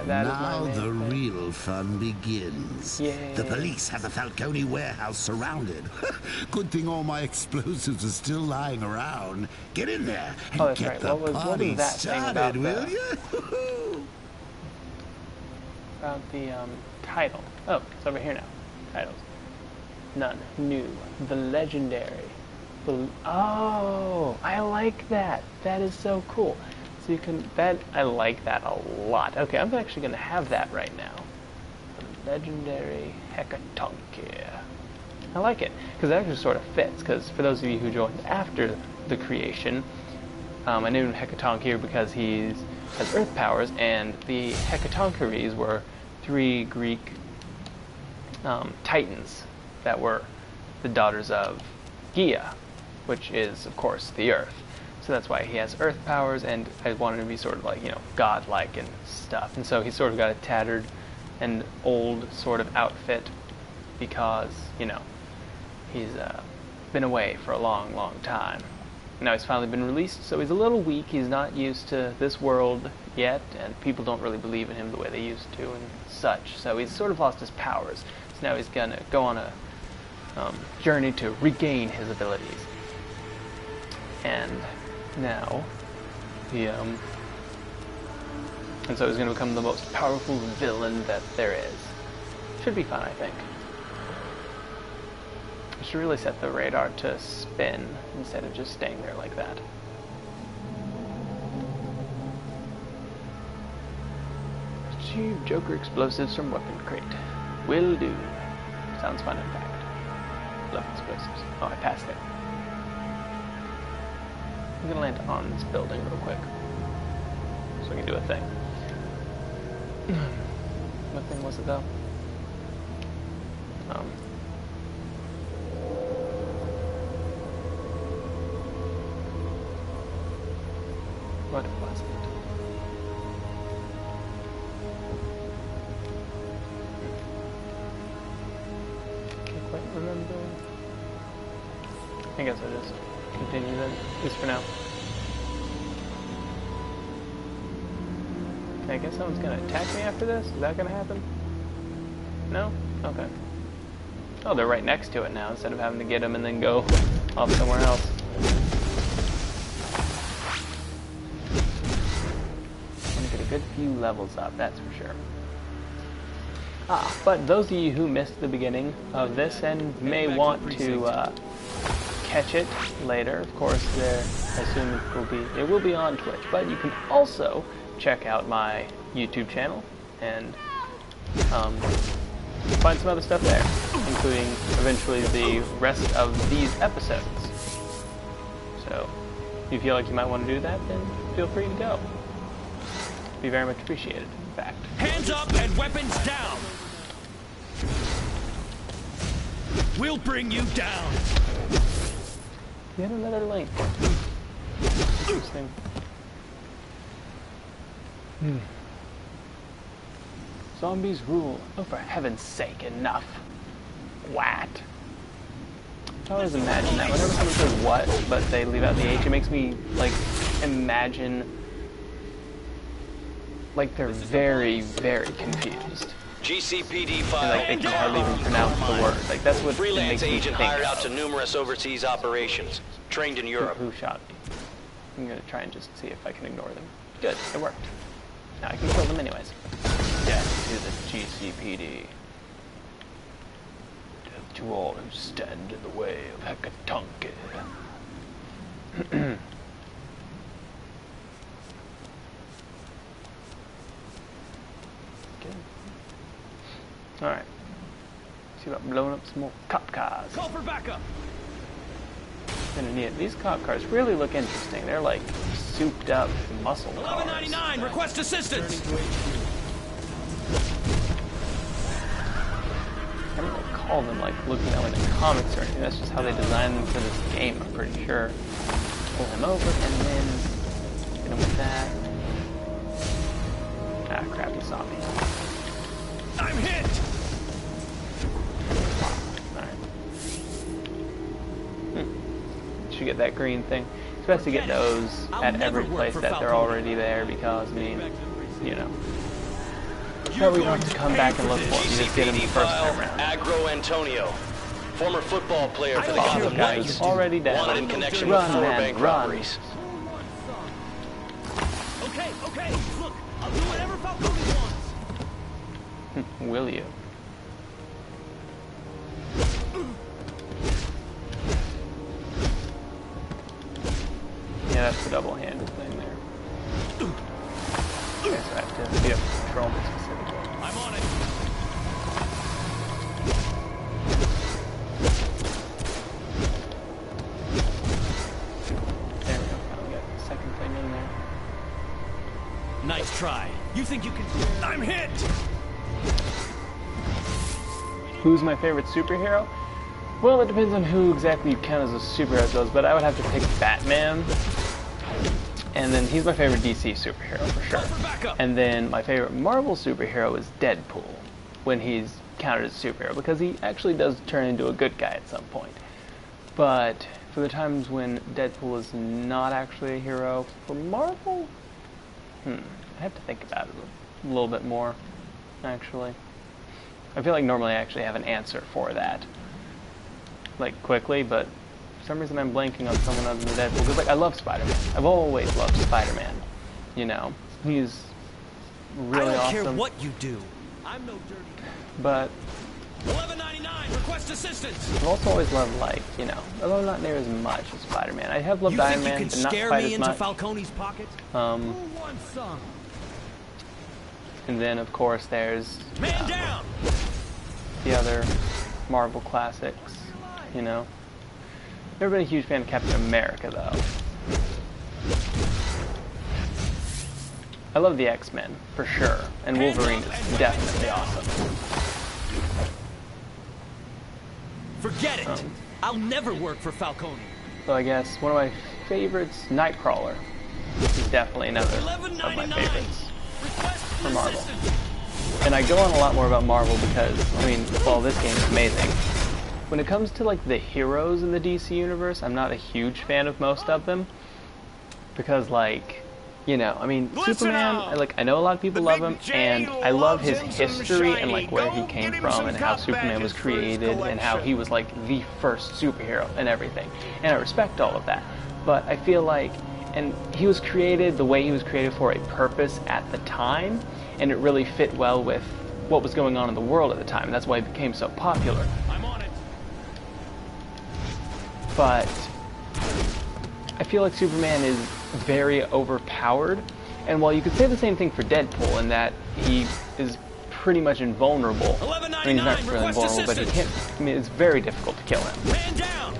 that is my Now main the thing. real fun begins. Yay. The police have the Falcone warehouse surrounded. Good thing all my explosives are still lying around. Get in there and that's get right. the what party was that thing about started, will you? about the title? Oh, it's over here now. Titles. None. New. The legendary. Oh, I like that. That is so cool. So you can, I like that a lot. Okay, I'm actually going to have that right now. The legendary Hecatonchir. I like it, because it actually sort of fits, because for those of you who joined after the creation, I named him Hecatonchir because he has earth powers, and the Hecatonchires were 3 Greek titans that were the daughters of Gaia, which is, of course, the earth. So that's why he has earth powers, and I wanted him to be sort of like, godlike and stuff. And so he's sort of got a tattered and old sort of outfit because, he's been away for a long, long time. Now he's finally been released, so he's a little weak. He's not used to this world yet, and people don't really believe in him the way they used to and such. So he's sort of lost his powers. So now he's going to go on a journey to regain his abilities. And now and so he's going to become the most powerful villain that there is. Should be fun, I think. I should really set the radar to spin instead of just staying there like that. Retrieve Joker explosives from weapon crate. Will do. Sounds fun, in fact. Love explosives. Oh, I passed it. I'm gonna land on this building real quick, so I can do a thing. What thing was it though? What was it? Can't quite remember. I guess I'll just continue then, at least for now. I guess someone's gonna attack me after this? Is that gonna happen? No? Okay. Oh, they're right next to it now, instead of having to get them and then go off somewhere else. Gonna get a good few levels up, that's for sure. But those of you who missed the beginning of this and may want to catch it later, of course, I assume it will be on Twitch, but you can also check out my YouTube channel and find some other stuff there, including eventually the rest of these episodes. So if you feel like you might want to do that, then feel free to go. It'd be very much appreciated, in fact. Hands up and weapons down! We'll bring you down! Yet another link. Interesting. Zombies rule. Oh, for heaven's sake, enough. What? I always imagine that. Whenever someone says what, but they leave out the H, it makes me, imagine, they're very, very confused. GCPD file. And, they can hardly even pronounce the word. That's what Freelance it makes me agent think hired of. out to numerous overseas operations. Trained in Europe. Who shot me? I'm gonna try and just see if I can ignore them. Good, it worked. Now I can kill them anyways. Death to the GCPD. Death to all who stand in the way of Hecatonchir. Alright. See about blowing up some more cop cars. Call for backup! Gonna need it. These cop cars really look interesting. They're like souped up muscle cars. 1199, request assistance! I don't recall them looking at them in the comics or anything. That's just how they designed them for this game, I'm pretty sure. Pull him over and then hit him with that. Ah, crap, he saw me. I'm hit! Should get that green thing. It's best to get those at every place that they're already there because, that we don't have to come back and look for him. You just get him the first time around. Aggro Antonio, former football player for the Gotham Knights, already down. wanted in connection with 4 bank robberies. Okay, okay, look, I'll do whatever Falcone wants. Will you? Yeah, that's the double-handed thing there. Okay, so I have to control this specifically. I'm on it. There we go. Finally got the second thing in there. Nice try. You think you can... I'm hit! Who's my favorite superhero? Well, it depends on who exactly you count as a superhero goes, but I would have to pick Batman. And then he's my favorite DC superhero for sure. And then my favorite Marvel superhero is Deadpool when he's counted as a superhero, because he actually does turn into a good guy at some point. But for the times when Deadpool is not actually a hero, for Marvel, I have to think about it a little bit more, actually. I feel like normally I actually have an answer for that, like quickly, but for some reason I'm blanking on someone other than Deadpool, because like I love Spider-Man. I've always loved Spider-Man, you know. He's really awesome. I don't care what you do. I'm no dirty. But 1199, request assistance. I've also always loved, like, you know, although not near as much as Spider-Man. I have loved Iron Man, but not quite as much. You think you can scare me into Falcone's pocket? Who wants some? And then of course there's Man down! The other Marvel classics, you know. Never been a huge fan of Captain America though. I love the X-Men for sure, and Wolverine is definitely awesome. Forget it. I'll never work for Falcone. So I guess one of my favorites, Nightcrawler, is definitely another of my favorites for Marvel. And I go on a lot more about Marvel because, I mean, well, this game is amazing. When it comes to like the heroes in the DC universe, I'm not a huge fan of most of them, because like, you know, I mean, Superman, I know a lot of people love him, and I love his history and like where he came from and how Superman was created and how he was like the first superhero and everything. And I respect all of that. But I feel like, and he was created the way he was created for a purpose at the time, and it really fit well with what was going on in the world at the time, and that's why he became so popular. I'm on it. But I feel like Superman is very overpowered, and while you could say the same thing for Deadpool in that he is pretty much invulnerable, I mean, he's not really invulnerable, but he can't, I mean, it's very difficult to kill him. Man down!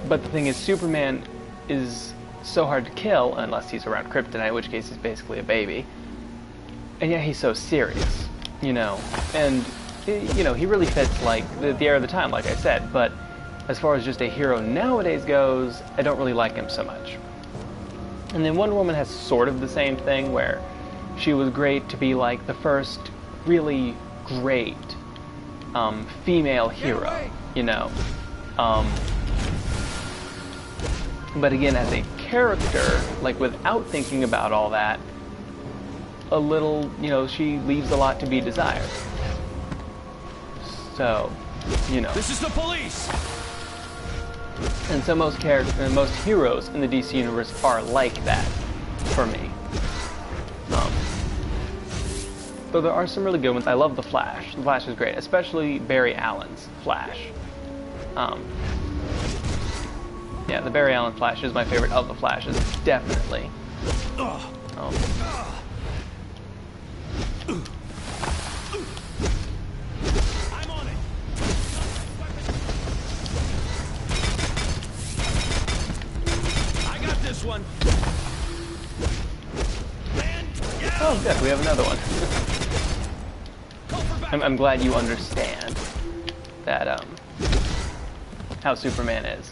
But the thing is, Superman is so hard to kill unless he's around kryptonite, in which case he's basically a baby. And yet he's so serious, you know. And, you know, he really fits, like, the era of the time, like I said. But as far as just a hero nowadays goes, I don't really like him so much. And then Wonder Woman has sort of the same thing, where she was great to be, like, the first really great female hero, you know. But again, as a character, like without thinking about all that, a little, you know, she leaves a lot to be desired. So, you know. This is the police. And so most heroes in the DC universe are like that, for me. Though there are some really good ones. I love the Flash. The Flash is great, especially Barry Allen's Flash. Yeah, the Barry Allen Flash is my favorite of the Flashes, definitely. I'm on it. I got this one. Oh, good. We have another one. I'm glad you understand that how Superman is.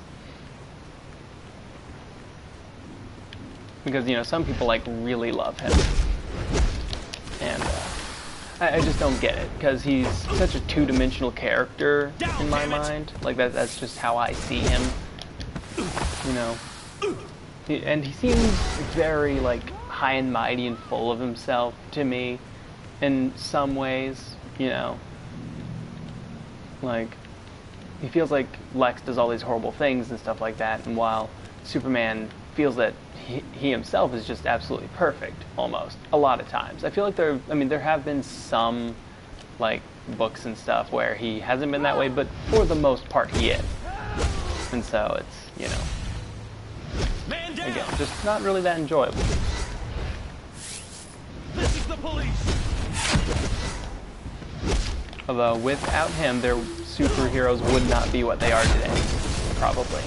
Because, you know, some people, like, really love him. And I just don't get it, because he's such a two-dimensional character in my mind. Like, that's just how I see him, you know. And he seems very, like, high and mighty and full of himself to me. in some ways, you know. Like, he feels like Lex does all these horrible things and stuff like that, and while Superman feels that he himself is just absolutely perfect, almost, a lot of times. I feel like there have been some, like, books and stuff where he hasn't been that way, but for the most part he is. And so it's, you know, again, just not really that enjoyable. This is the police. Although without him, their superheroes would not be what they are today, probably.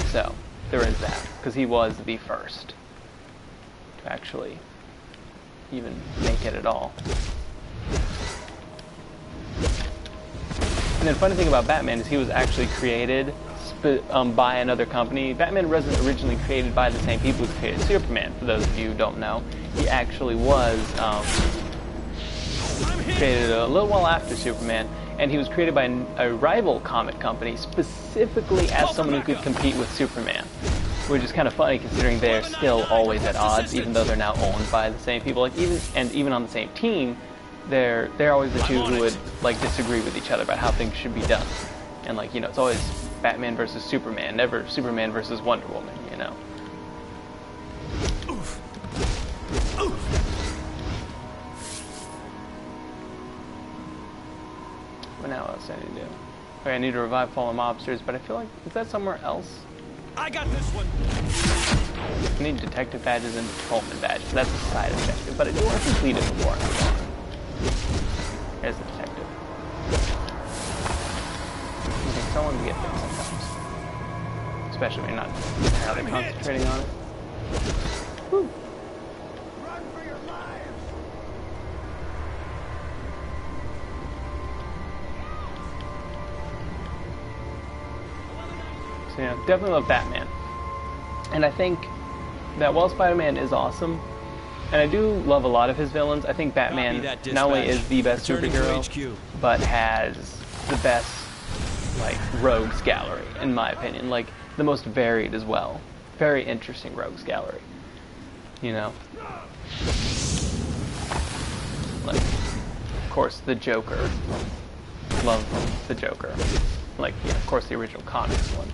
So there is that, because he was the first to actually even make it at all. And the funny thing about Batman is he was actually created by another company. Batman wasn't originally created by the same people who created Superman, for those of you who don't know. He actually was created a little while after Superman, and he was created by a rival comic company specifically as someone who could compete with Superman. Which is kind of funny considering they're still always at odds, even though they're now owned by the same people. Like even on the same team, they're always the two who would like disagree with each other about how things should be done. And like, you know, it's always Batman versus Superman, never Superman versus Wonder Woman, you know. What now else do I need to do? Okay, I need to revive fallen mobsters, but I feel like, is that somewhere else? I got this one. I need detective badges and patrolman badges. That's a side objective, but I do want to complete it before I'm gone. There's the detective. It takes so long to get things sometimes. Especially when you're not entirely concentrating on it. Woo. Run for your lives. So yeah, definitely love Batman. And I think that while Spider-Man is awesome, and I do love a lot of his villains, I think Batman not only is the best superhero, but has the best, like, rogues gallery, in my opinion. Like, the most varied as well. Very interesting rogues gallery. You know? Like, of course, the Joker. Love the Joker. Like, yeah, of course, the original comics one.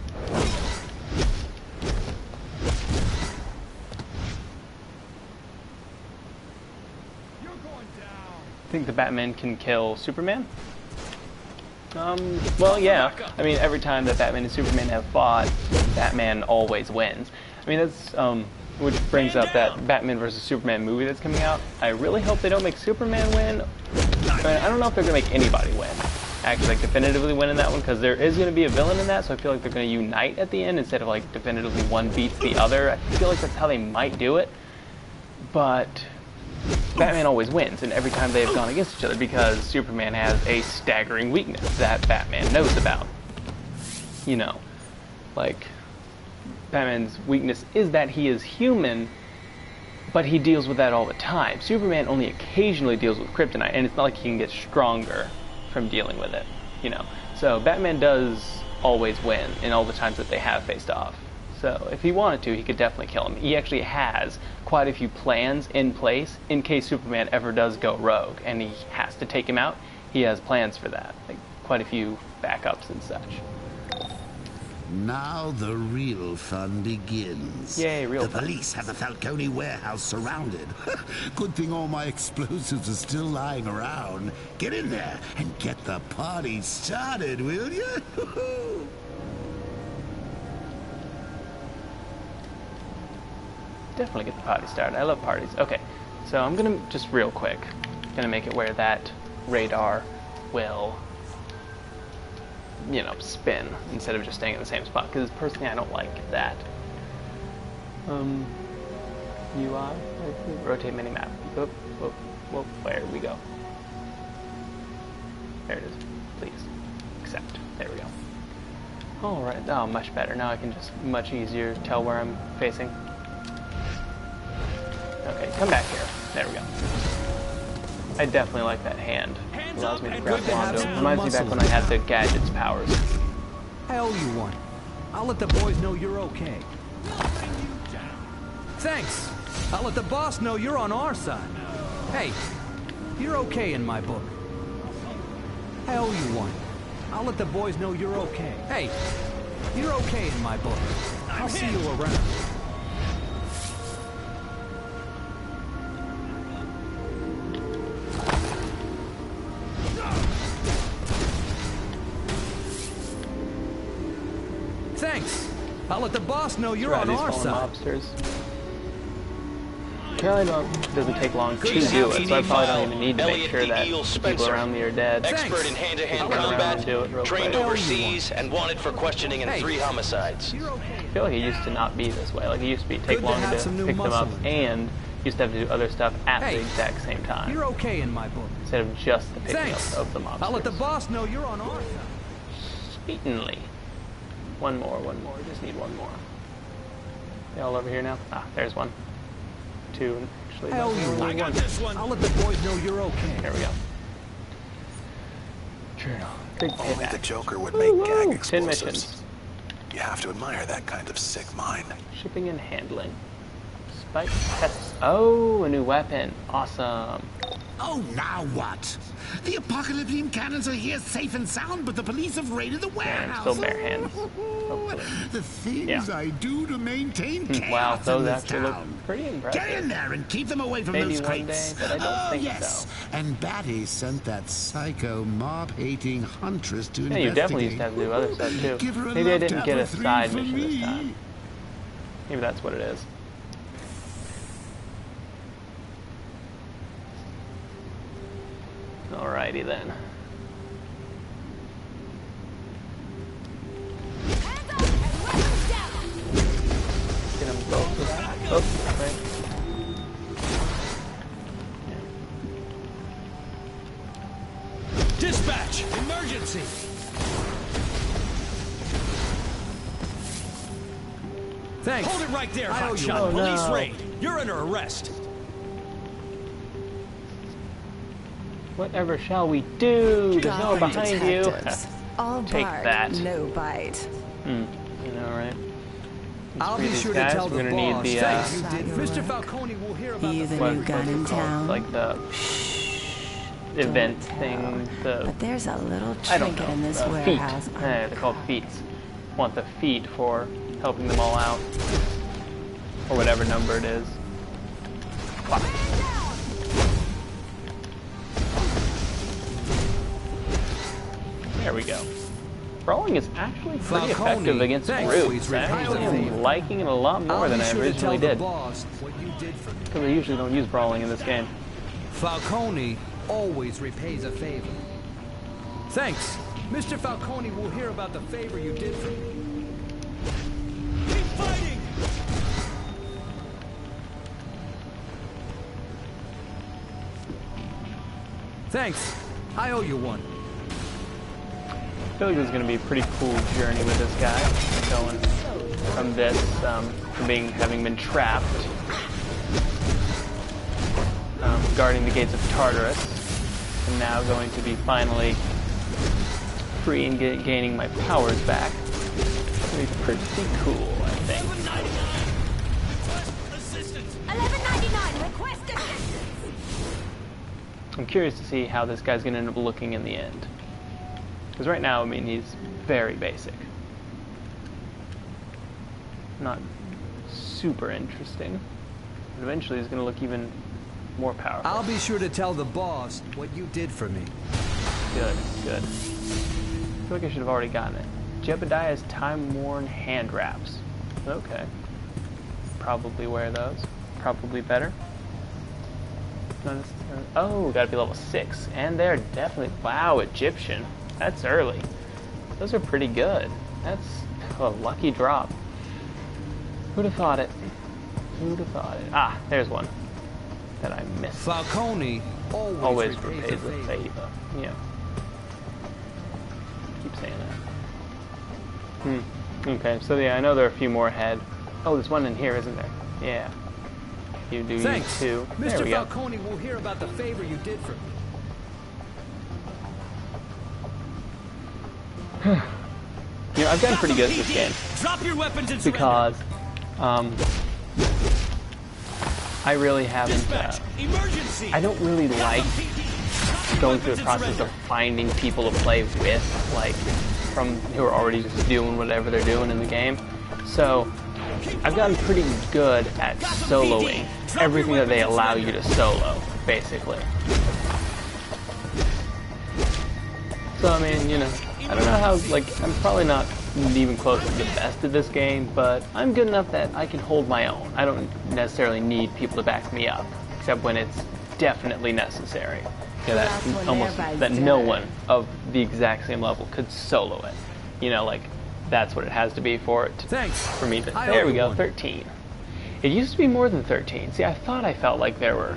Think the Batman can kill Superman? Well, yeah. I mean, every time that Batman and Superman have fought, Batman always wins. I mean, that's, which brings up that Batman vs. Superman movie that's coming out. I really hope they don't make Superman win. I mean, I don't know if they're going to make anybody win. Actually, like, definitively win in that one, because there is going to be a villain in that, so I feel like they're going to unite at the end instead of, like, definitively one beats the other. I feel like that's how they might do it. But Batman always wins, and every time they've gone against each other, because Superman has a staggering weakness that Batman knows about. You know, like, Batman's weakness is that he is human, but he deals with that all the time. Superman only occasionally deals with kryptonite, and it's not like he can get stronger from dealing with it, you know. So Batman does always win in all the times that they have faced off. So if he wanted to, he could definitely kill him. He actually has quite a few plans in place in case Superman ever does go rogue and he has to take him out. He has plans for that, like quite a few backups and such. Now the real fun begins. Yay, real fun. The police have the Falcone warehouse surrounded. Good thing all my explosives are still lying around. Get in there and get the party started, will you? Definitely get the party started. I love parties. Okay, so I'm gonna just real quick, gonna make it where that radar will, you know, spin instead of just staying in the same spot, because personally I don't like that. UI, rotate minimap. Whoop, whoop, whoop, where do we go? There it is. Please accept. There we go. All right. Oh, much better. Now I can just much easier tell where I'm facing. Okay, come back here. There we go. I definitely like that hand. It allows me to grab Londo. Reminds me back when I had the gadget's powers. I owe you one. I'll let the boys know you're okay. Thanks. I'll let the boss know you're on our side. Hey, You're okay in my book. I owe you one. I'll let the boys know you're okay. Hey, you're okay in my book. I'll see you around. Thanks. I'll let the boss know you're on our side. Mobsters. Apparently doesn't take long to do it, so I probably don't even need to make sure that the people around me are dead. Expert in hand-to-hand combat, trained overseas, and wanted for questioning in 3 homicides. I feel like it used to not be this way. Like, it used to take long to pick them up, and used to have to do other stuff at the exact same time. You're okay in my book. Instead of just the picking up of the mobsters. I'll let the boss know you're on our side. Certainly. One more. Just need one more. They all over here now? Ah, there's one. 2, actually. I got this one. I'll let the boys know you're okay. There we go. Journal. Only the Joker would make gag explosives. 10 missions. You have to admire that kind of sick mind. Shipping and handling. Spike tests. Oh, a new weapon. Awesome. Oh, now what? The apocalyptic cannons are here safe and sound, but the police have raided the warehouse. Still bare hands. Hopefully. The things I do to maintain chaos wow, those in this actually town. look pretty impressive. Get in there and keep them away from Maybe those one crates. day, but I don't think yes. so. And Batty sent that psycho mob-hating huntress to Yeah, investigate. you definitely used to have to do other stuff too. Give her a Maybe I love didn't tap get a or 3 side for mission me. this time. Maybe that's what it is. Alrighty then. Get them both. Oh, right. Dispatch! Emergency! Thanks. Hold it right there, I owe you hotshot. one. Police no. raid. You're under arrest. Whatever shall we do? There's no one behind you. All Take bark, that. no bite. You know, right? I'll be sure to tell the boss. Thanks, you did. Mr. Falcone will hear about the new gun in town. Like the event thing. But there's a little I don't trinket know. in this Feet. warehouse. They're called feats. Want the feet for helping them all out, or whatever number it is. There we go. Brawling is actually pretty effective against groups. I actually am liking it a lot more than I originally did. Because I usually don't use brawling in this game. Falcone always repays a favor. Thanks. Mr. Falcone will hear about the favor you did for me. Keep fighting! Thanks. I owe you one. I feel like this is going to be a pretty cool journey with this guy. Going from this, from having been trapped, guarding the gates of Tartarus, and now going to be finally free and gaining my powers back. It's going to be pretty cool, I think. $11.99. Request assistance. I'm curious to see how this guy's going to end up looking in the end. Because right now, I mean, he's very basic. Not super interesting. But eventually he's going to look even more powerful. I'll be sure to tell the boss what you did for me. Good, good. I feel like I should have already gotten it. Jebediah's time-worn hand wraps. Okay. Probably wear those. Probably better. Oh, gotta be level 6. And they're definitely... Wow, Egyptian. That's early. Those are pretty good. That's a lucky drop. Who'd have thought it? Who'd have thought it? Ah, there's one that I missed. Falcone always repays a favor. Yeah. Keep saying that. Okay, so yeah, I know there are a few more ahead. Oh, there's one in here, isn't there? Yeah. You do. Thanks. You too. There Mr. we go. Falcone will hear about the favor you did for me. You know, I've gotten pretty good at this game. Drop your weapons and because I really haven't, I don't really like going through the process of finding people to play with, like, from who are already just doing whatever they're doing in the game. So, I've gotten pretty good at soloing everything that they allow you to solo, basically. So, I mean, you know, I don't know how, like, I'm probably not even close to the best at this game, but I'm good enough that I can hold my own. I don't necessarily need people to back me up, except when it's definitely necessary. You know, that almost that no one of the exact same level could solo it. You know, like, that's what it has to be for it. Thanks. For me to, there we go, 13. It used to be more than 13. See, I thought I felt like there were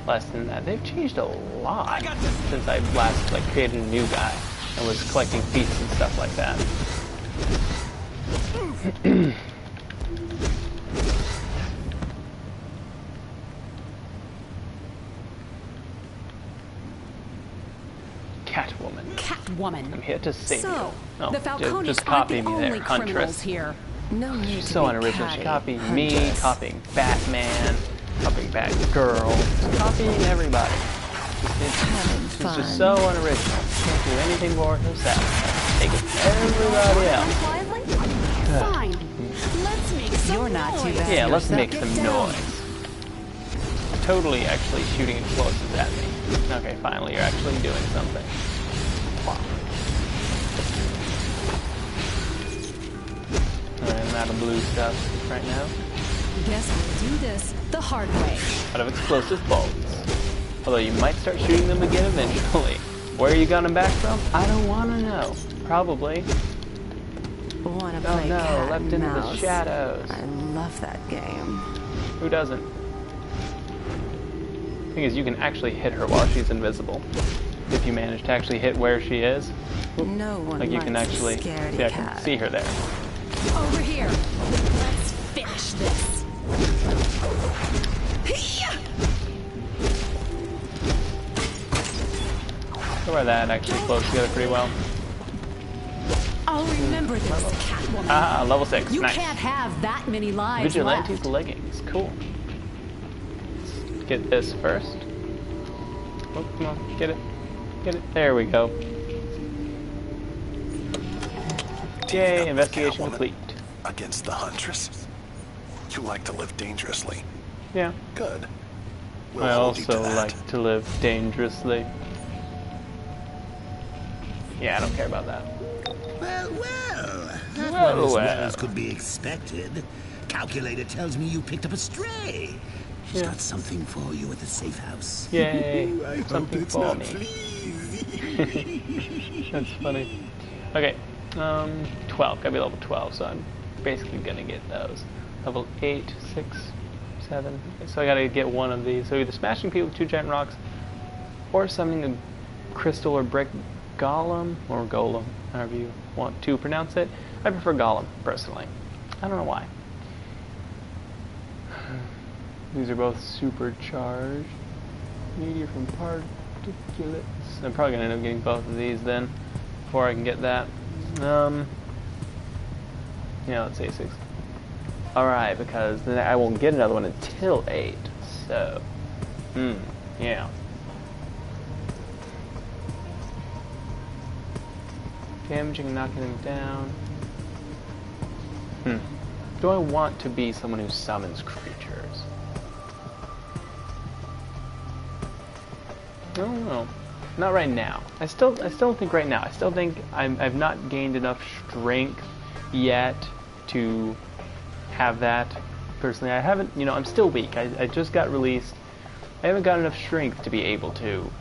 less than that. They've changed a lot since I last, like, created a new guy and was collecting feats and stuff like that. Catwoman. I'm here to save you. Oh, the Falcones just aren't copy the me there, only criminals Huntress. here. No need She's to so be unoriginal. She's catty, copying me, Huntress. copying Batman, copying Batgirl, she's copying everybody. She's just so unoriginal. Can't do anything for herself. Taking everybody else. Fine. Let's make some You're not too noise. bad. Yeah, let's Yourself. make Get some down. noise. Totally actually shooting explosives at me. Okay, finally, you're actually doing something. I'm out of blue stuff right now. Guess we'll do this the hard way. Out of explosive bolts. Although you might start shooting them again eventually. Where you got them back from? I don't want to know. Probably. Wanna Oh play no, cat left and into mouse. the shadows. I love that game. Who doesn't? Thing is, you can actually hit her while she's invisible. If you manage to actually hit where she is. No one Like you can likes a actually scaredy I cat. can see her there. Over here. Let's finish this. So where that actually flows together pretty well. I'll remember this, Catwoman. Ah, level 6. You Nice. can't have that many lives Vigilante's left. leggings. Cool. Let's get this first. Oh, come on. Get it. Get it. There we go. Yay, investigation complete. Against the Huntress? You like to live dangerously. Yeah. Good. We'll I hold you also to that. like to live dangerously. Yeah, I don't care about that. Well, that Well, one as well. as could be expected. Calculator tells me you picked up a stray. She's got something for you at the safe house. Yay, I hope something it's for not me. pleasing. That's funny. Okay, 12. Gotta be level 12, so I'm basically gonna get those. Level 8, 6, 7. So I gotta get one of these. So either smashing people with 2 giant rocks, or summoning a crystal or brick golem, or golem, however you want to pronounce it. I prefer golem, personally. I don't know why. These are both supercharged. Meteor from particulates. I'm probably gonna end up getting both of these then, before I can get that. Yeah, let's say 6. Alright, because then I won't get another one until 8. So, yeah. Damaging, knocking them down. Do I want to be someone who summons creatures? I don't know. Not right now. I still don't think right now. I still think I've not gained enough strength yet to have that. Personally, I haven't. You know, I'm still weak. I just got released. I haven't got enough strength to be able to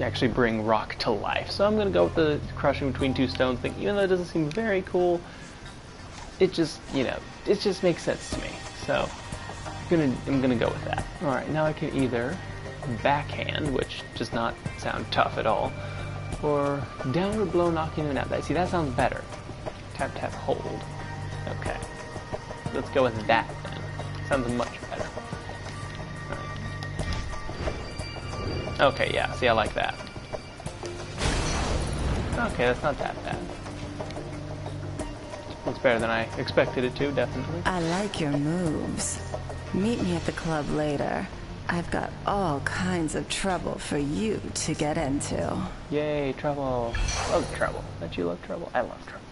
actually bring rock to life. So I'm gonna go with the crushing between 2 stones thing. Even though it doesn't seem very cool, it just, you know, it just makes sense to me. So I'm gonna go with that. All right, now I can either backhand, which does not sound tough at all, or downward blow, knocking them out. See, that sounds better. Tap, tap, hold. Okay, let's go with that then. Sounds much better. Okay, yeah, see, I like that. Okay, that's not that bad. It's better than I expected it to, definitely. I like your moves. Meet me at the club later. I've got all kinds of trouble for you to get into. Yay, trouble. Love trouble. Don't you love trouble? I love trouble.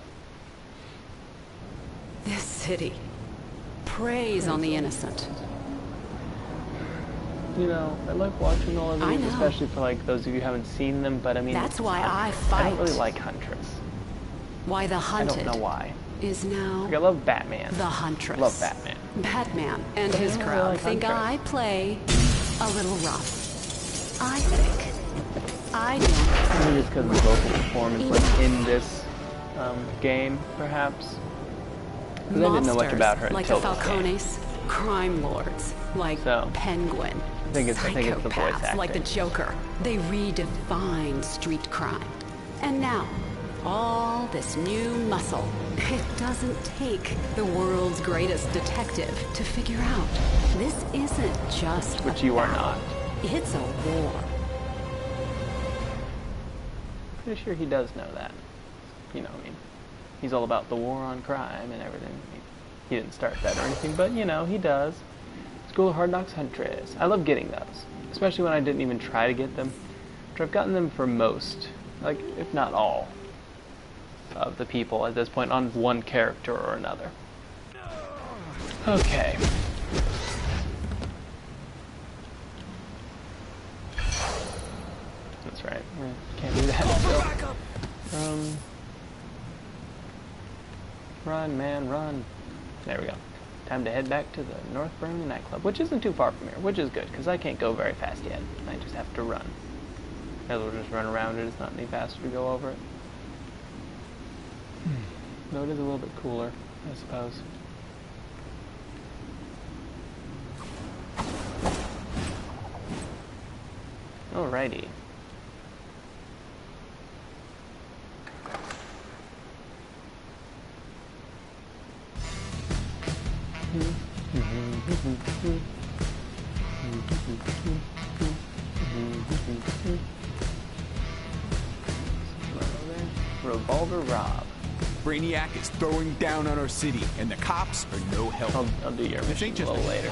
This city preys on the innocent. You know, I like watching all of I these, know. especially for like those of you who haven't seen them, but I mean... That's why I fight. I don't really like Huntress. Why the hunted I don't know why. Is now Like, I love Batman. the Huntress. Love Batman. Batman and But I his don't really crowd like think Huntress. I play a little rough. I think I don't. Maybe just because of the vocal performance, like in this game, perhaps. Because I didn't know much about her like until the this game. Falcones, crime lords like Penguin, I think it's the voice psychopaths acting. like the Joker. They redefine street crime. And now, all this new muscle. It doesn't take the world's greatest detective to figure out this isn't just Which a you are battle. not. It's a war. Pretty sure he does know that. You know, I mean, he's all about the war on crime and everything. He didn't start that or anything, but you know, he does. School of Hard Knocks Huntress. I love getting those, especially when I didn't even try to get them. But I've gotten them for most, like, if not all, of the people at this point on one character or another. Okay. That's right. Can't do that still. Run, man, run. There we go. Time to head back to the North Birmingham nightclub, which isn't too far from here, which is good, because I can't go very fast yet. I just have to run. As we'll just run around it, it's not any faster to go over it. Though it is a little bit cooler, I suppose. Alrighty. Revolver Rob. Brainiac is throwing down on our city, and the cops are no help. I'll do your This mission ain't a just little later.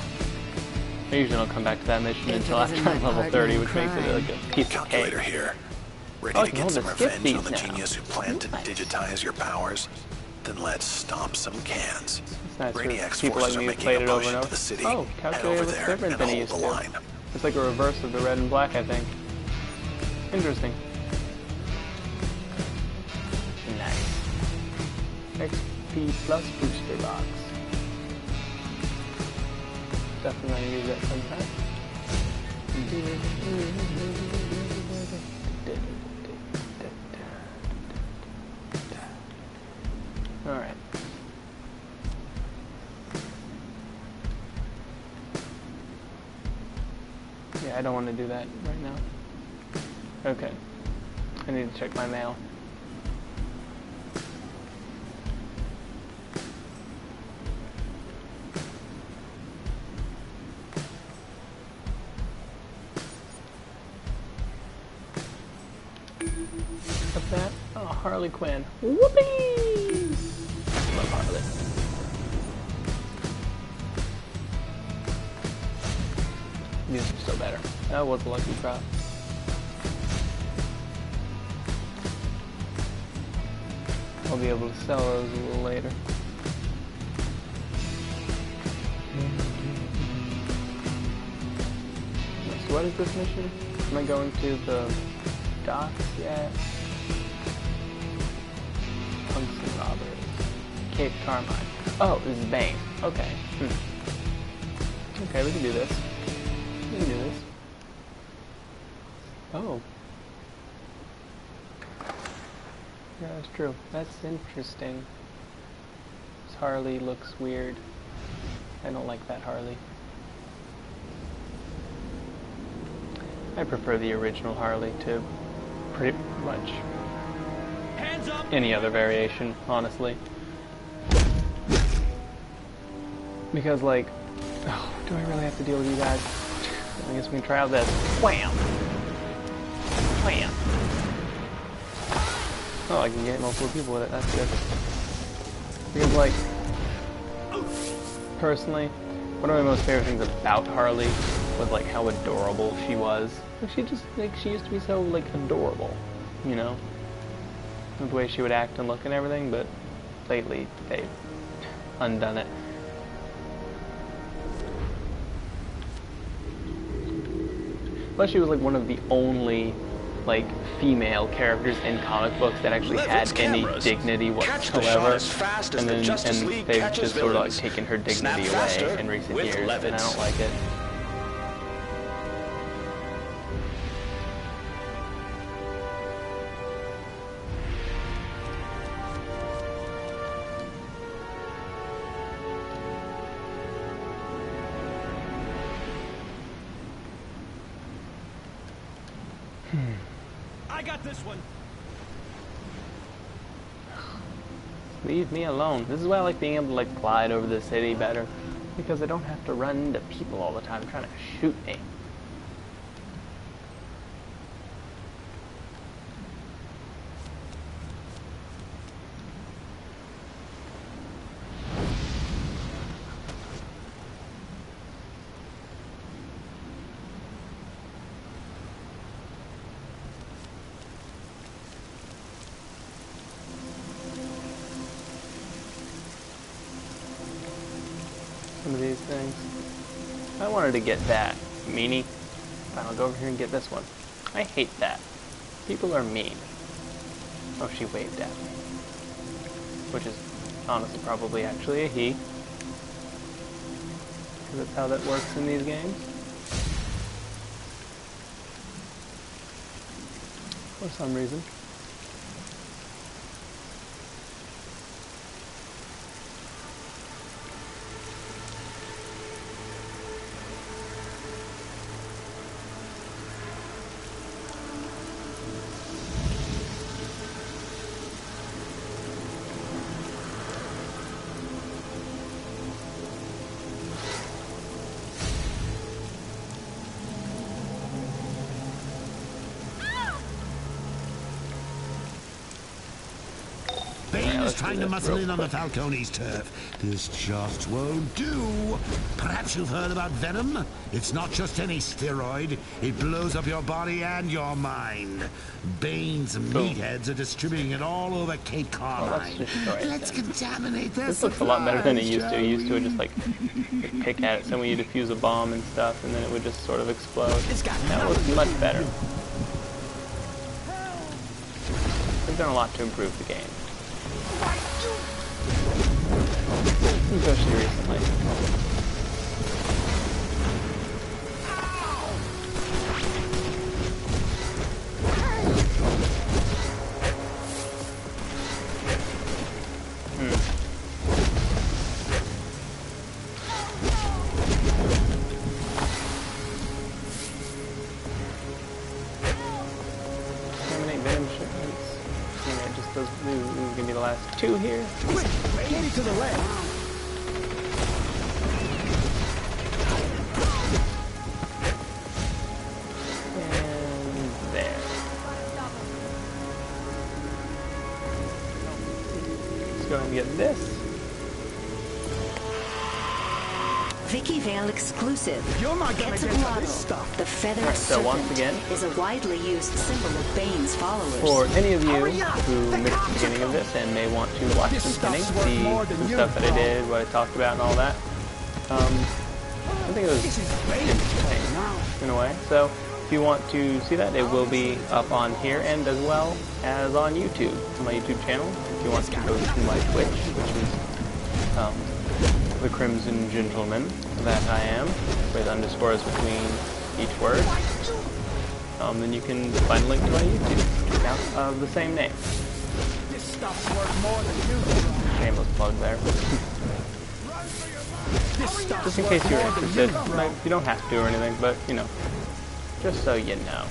I usually don't come back to that mission until after I'm level 30, which makes it like a piece of Calculator cake. here. Ready Oh, to get some skip revenge these on the now. genius who planned to digitize your powers? Then let's stomp some cans. It's nice for Brainiac's people like forces are me who making played a it over push and into over. the city. Oh, Head calculator over looks there different and than it hold used the to. line. It's like a reverse of the red and black, I think. Interesting. Nice. XP plus booster box. Definitely gonna use that sometime. Alright. Yeah, I don't want to do that right now. Okay. I need to check my mail. What's that? Oh, Harley Quinn. Whoopee! Love Harley. These are still better. That was a lucky drop. I'll be able to sell those a little later. So what is this mission? Am I going to the docks yet? Tungsten robbers. Cape Carmine. Oh, this is Bane. Okay. Okay, we can do this. We can do this. Oh. Yeah, that's true. That's interesting. This Harley looks weird. I don't like that Harley. I prefer the original Harley to pretty much any other variation, honestly. Because, like, oh, do I really have to deal with you guys? I guess we can try out this. Wham! Wham! Oh, I can get multiple people with it. That's good. Because, like, personally, one of my most favorite things about Harley was like how adorable she was. Like, she used to be so like adorable, you know, with the way she would act and look and everything. But lately they've undone it. Plus, she was like one of the only like female characters in comic books that actually had any dignity whatsoever, and they've just sort of like taken her dignity away in recent years, and I don't like it. I got this one. Leave me alone. This is why I like being able to like glide over the city better, because I don't have to run into people all the time trying to shoot me. Some of these things. I wanted to get that meanie. Fine, I'll go over here and get this one. I hate that. People are mean. Oh, she waved at me. Which is honestly probably actually a he. Because that's how that works in these games. For some reason. Bane's trying to muscle in on the Falcone's turf. This just won't do. Perhaps you've heard about Venom? It's not just any steroid. It blows up your body and your mind. Bane's meatheads are distributing it all over Cape Carmine. Let's contaminate their This looks a lot better than it used to. It used to just like pick at it, so when you defuse a bomb and stuff, and then it would just sort of explode. That looks much better. They've done a lot to improve the game. Especially recently. Terminate venom shipments. Yeah, just those. These are gonna be the last two here. Quick, get me to the leg. Go and get this. Vicky Vale exclusive. You're not gonna get to this stuff. The feathered so once again, is a widely used symbol of Bane's followers. For any of you who missed the beginning of this and may want to watch the beginning, see the stuff that I did, what I talked about, and all that, I think it was in a way. So if you want to see that, it will be up on here and as well as on YouTube, my YouTube channel. If you want to go to my Twitch, which is the Crimson Gentleman that I am, with underscores between each word, then you can find a link to my YouTube account of the same name. This stuff's worth more than you. Shameless plug there. Just in case you're interested. Like, you don't have to or anything, but, you know, just so you know.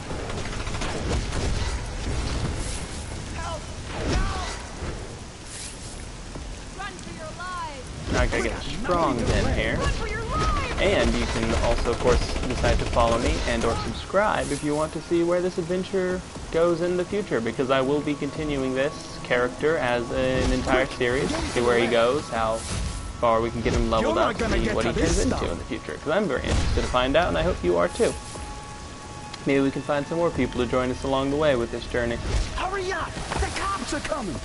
Now I gotta get strong then here. And you can also, of course, decide to follow me and or subscribe if you want to see where this adventure goes in the future, because I will be continuing this character as an entire series, see where he goes, how far, we can get him leveled up and see what he turns into in the future. Because I'm very interested to find out, and I hope you are too. Maybe we can find some more people to join us along the way with this journey. Hurry up! The cops are coming!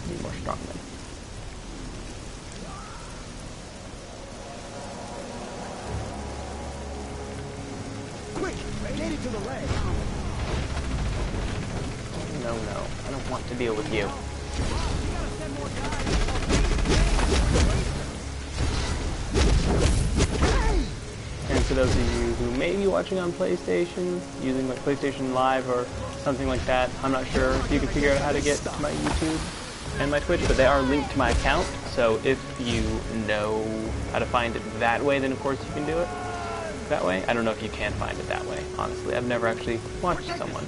Need more strongmen. Quick! Get it to the leg! No, I don't want to deal with you. And for those of you who may be watching on PlayStation, using like PlayStation Live or something like that, I'm not sure if you can figure out how to get to my YouTube and my Twitch, but they are linked to my account, so if you know how to find it that way, then of course you can do it that way. I don't know if you can find it that way, honestly. I've never actually watched someone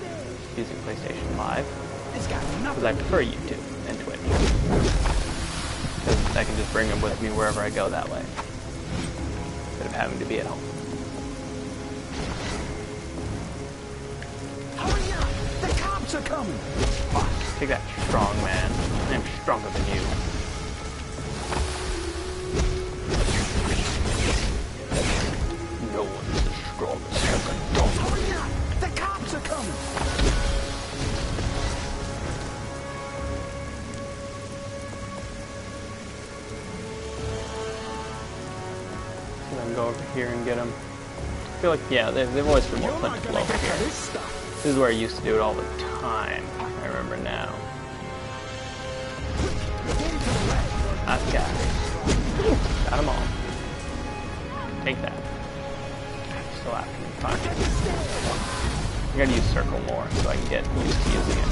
using PlayStation Live, because I prefer YouTube and Twitch, because I can just bring them with me wherever I go that way, instead of having to be at home. Hurry up! The cops are coming! Fuck, take that, strong man. I am stronger than you. No one is as strong as Hecatonchir. Hurry up! The cops are coming! So then go over here and get them. I feel like, yeah, they've always been more plentiful over here. This is where I used to do it all the time. I remember now. That guy. Got them all. Take that. Still after me. Fine. I gotta use circle more so I can get used to using it.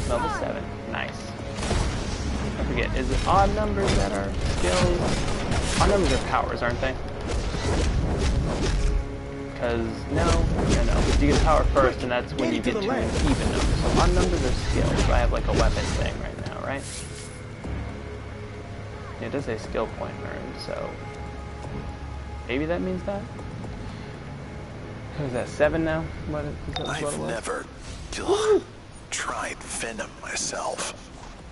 Level 7. Nice. I forget, is it odd numbers that are skills? Odd numbers are powers, aren't they? Because, no. You get power first, and that's when you get to an even number. So odd numbers are skills. So I have like a weapon thing right now, right? Yeah, it does say skill point earned, so maybe that means that? What is that, 7 now? What is that, I've never tried venom myself.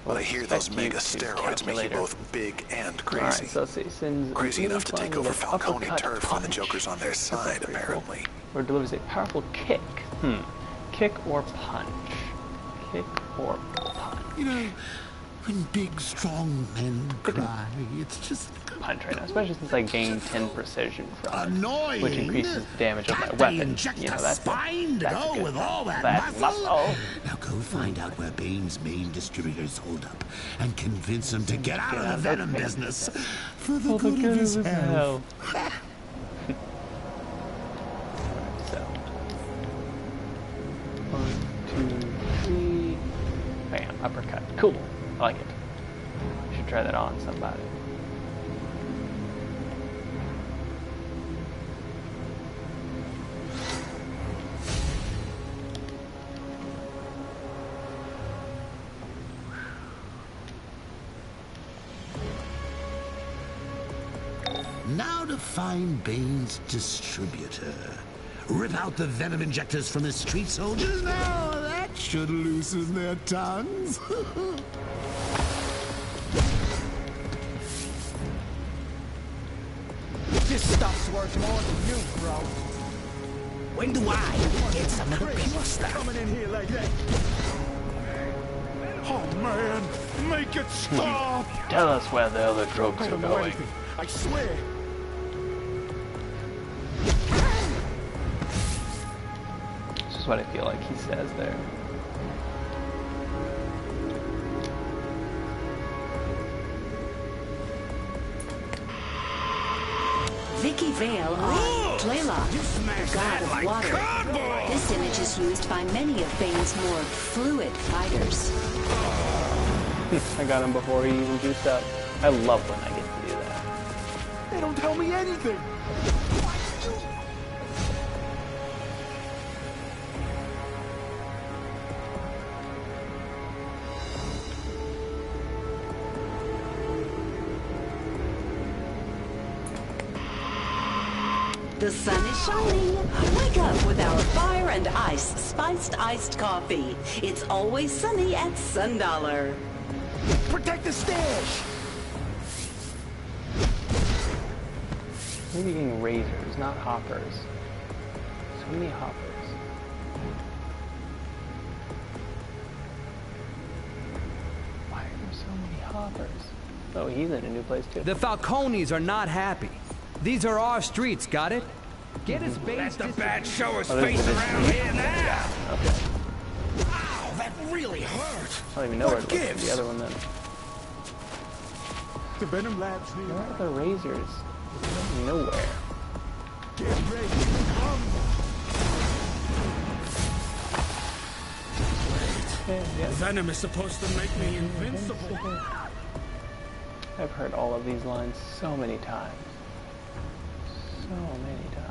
But I hear those mega steroids make you both big and crazy. Alright, so sends crazy enough to take over Falcone turf when the Joker's on their side, apparently. Or delivers a powerful kick. Kick or punch. Kick or punch. You know, when big, strong men cry, it's just... punch right now, especially since I gained 10 precision from it, annoying. Which increases the damage of my weapon. You know, that's spine that's to go with all that muscle. Now go find out where Bane's main distributors hold up and convince him to get out of the venom business for the good of his health. So, 1, 2, 3, bam, uppercut. Cool, I like it. Should try that on somebody. Now to find Bane's distributor. Rip out the venom injectors from his street soldiers? Now that should loosen their tongues. This stuff's worth more than you, bro. When do I get some of the pure stuff? Coming in here like that. Oh man, make it stop! Tell us where the other drugs are going. I swear. This is what I feel like he says there. Vicky Vale on Playlock, the god of water. Cardboard. This image is used by many of Bane's more fluid fighters. I got him before he even juiced up. I love when I get to do that. They don't tell me anything. The sun is shining. Wake up with our fire and ice spiced iced coffee. It's always sunny at $1. Protect the stash! Maybe getting razors, not hoppers. So many hoppers. Why are there so many hoppers? Oh, he's in a new place too. The Falcones are not happy. These are our streets, got it? Get his base. Let the bad showers face around here now! Okay. Ow, that really hurt! I don't even know where to look for the other one then. The Venom Labs here. Where are the razors? Nowhere. Get ready to come! Yeah. Venom is supposed to make me invincible. I've heard all of these lines so many times. So many times.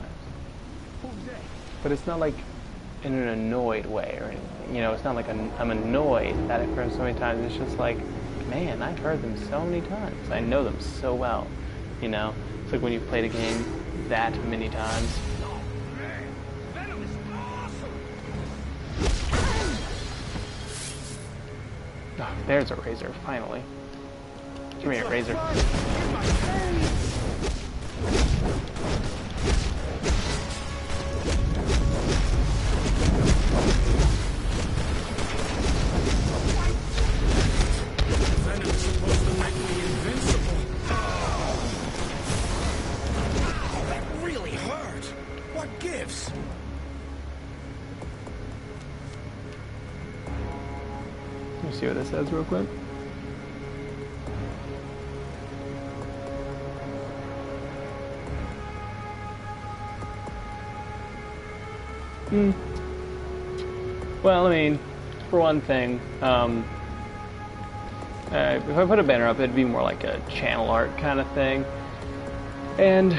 But it's not like in an annoyed way or anything. You know, it's not like I'm annoyed that I've heard them so many times. It's just like, man, I've heard them so many times. I know them so well. You know? It's like when you've played a game that many times. Oh, there's a razor, finally. Give me a razor. Venom is supposed to make me invincible. Ow, that really hurt. What gives? Let me see what this says real quick. Well, I mean, for one thing, if I put a banner up, it'd be more like a channel art kind of thing. And,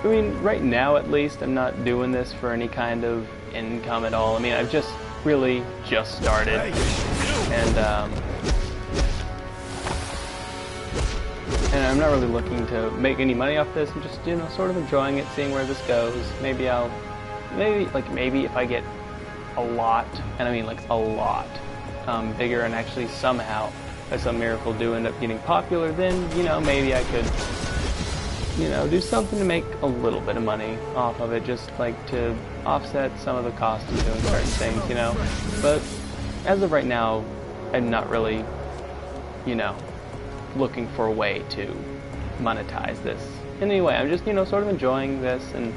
I mean, right now at least, I'm not doing this for any kind of income at all. I mean, I've just really just started. And I'm not really looking to make any money off this. I'm just, you know, sort of enjoying it, seeing where this goes. Maybe if I get a lot, and I mean like a lot, bigger, and actually somehow, by some miracle, do end up getting popular, then, you know, maybe I could, you know, do something to make a little bit of money off of it, just like to offset some of the cost of doing certain things, you know. But as of right now, I'm not really, you know, looking for a way to monetize this in any way. I'm just, you know, sort of enjoying this and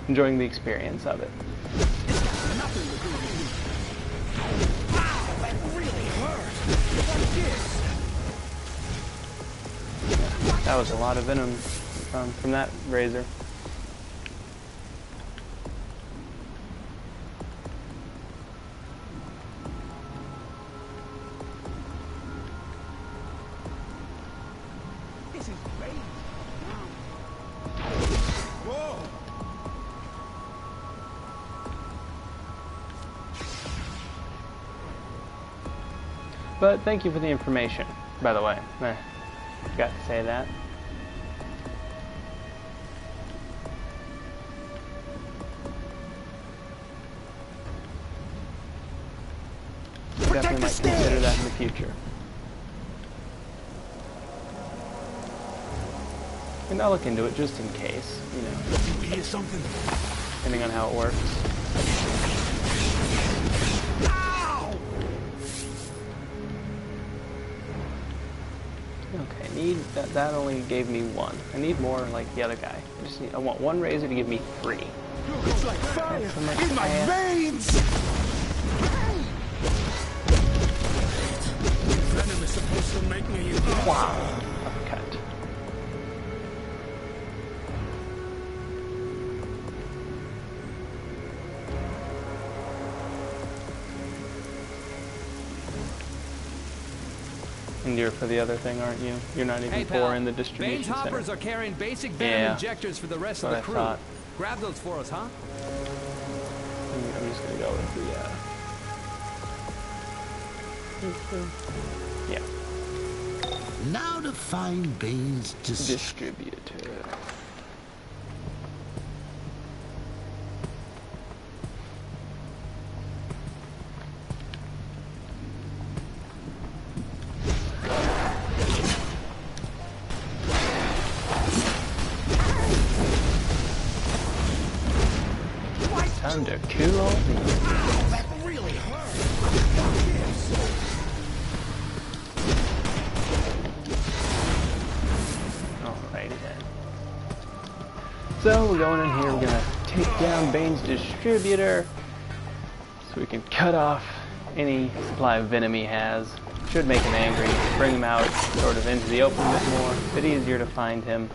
enjoying the experience of it. That was a lot of venom from that razor. This is crazy. Whoa! But thank you for the information, by the way. Forgot to say that. Definitely might consider that in the future. And I'll look into it just in case, you know. You hear something? Depending on how it works. Okay, that only gave me one. I need more like the other guy. I want one razor to give me 3. It's like fire in my veins! Venom is supposed to make me invincible. Wow. Uppercut. And you're for the other thing, aren't you? You're not even for in the distribution Bane's hoppers center. are carrying basic venom injectors for the rest of the crew. Grab those for us, huh? I'm just gonna go with the yeah. Now to find Bane's distributor. Time to cool off. That really hurt. Alrighty then. So we're going in here, we're gonna take down Bane's distributor so we can cut off any supply of venom he has. Should make him angry, bring him out sort of into the open a bit more, a bit easier to find him.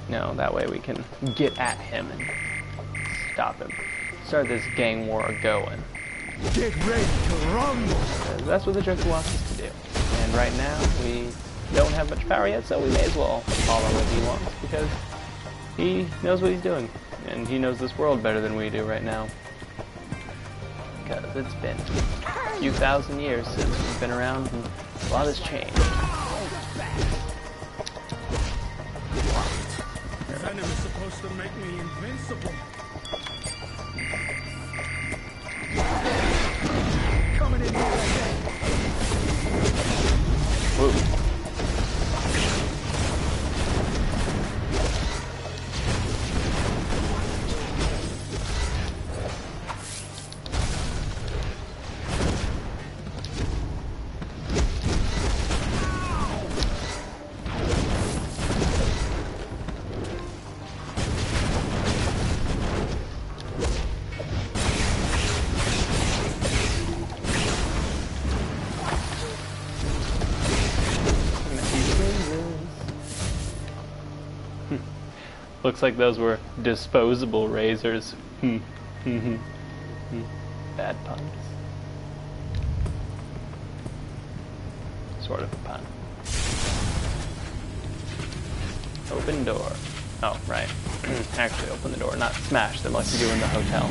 No, that way we can get at him and stop him. Start this gang war going. Get ready to rumble. That's what the Joker wants us to do. And right now, we don't have much power yet, so we may as well follow what he wants, because he knows what he's doing. And he knows this world better than we do right now. Because it's been a few thousand years since we've been around, and a lot has changed. Venom is supposed to make me invincible. Coming in here again. Whoa. Looks like those were disposable razors. Bad puns. Sort of a pun. Open door. Oh, right. Actually open the door, not smash them like you do in the hotel.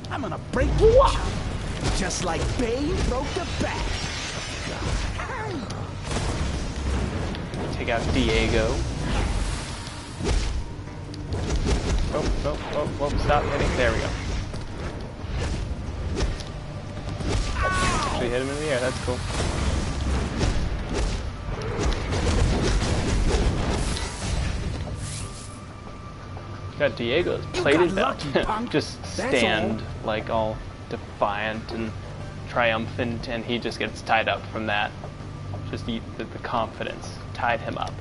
I'm gonna break you up, just like Bane broke the back. Take out Diego. Oh, stop hitting. There we go. Actually hit him in the air, that's cool. Got Diego's plated belt. Just stand like all defiant and triumphant, and he just gets tied up from that. Just the confidence tied him up.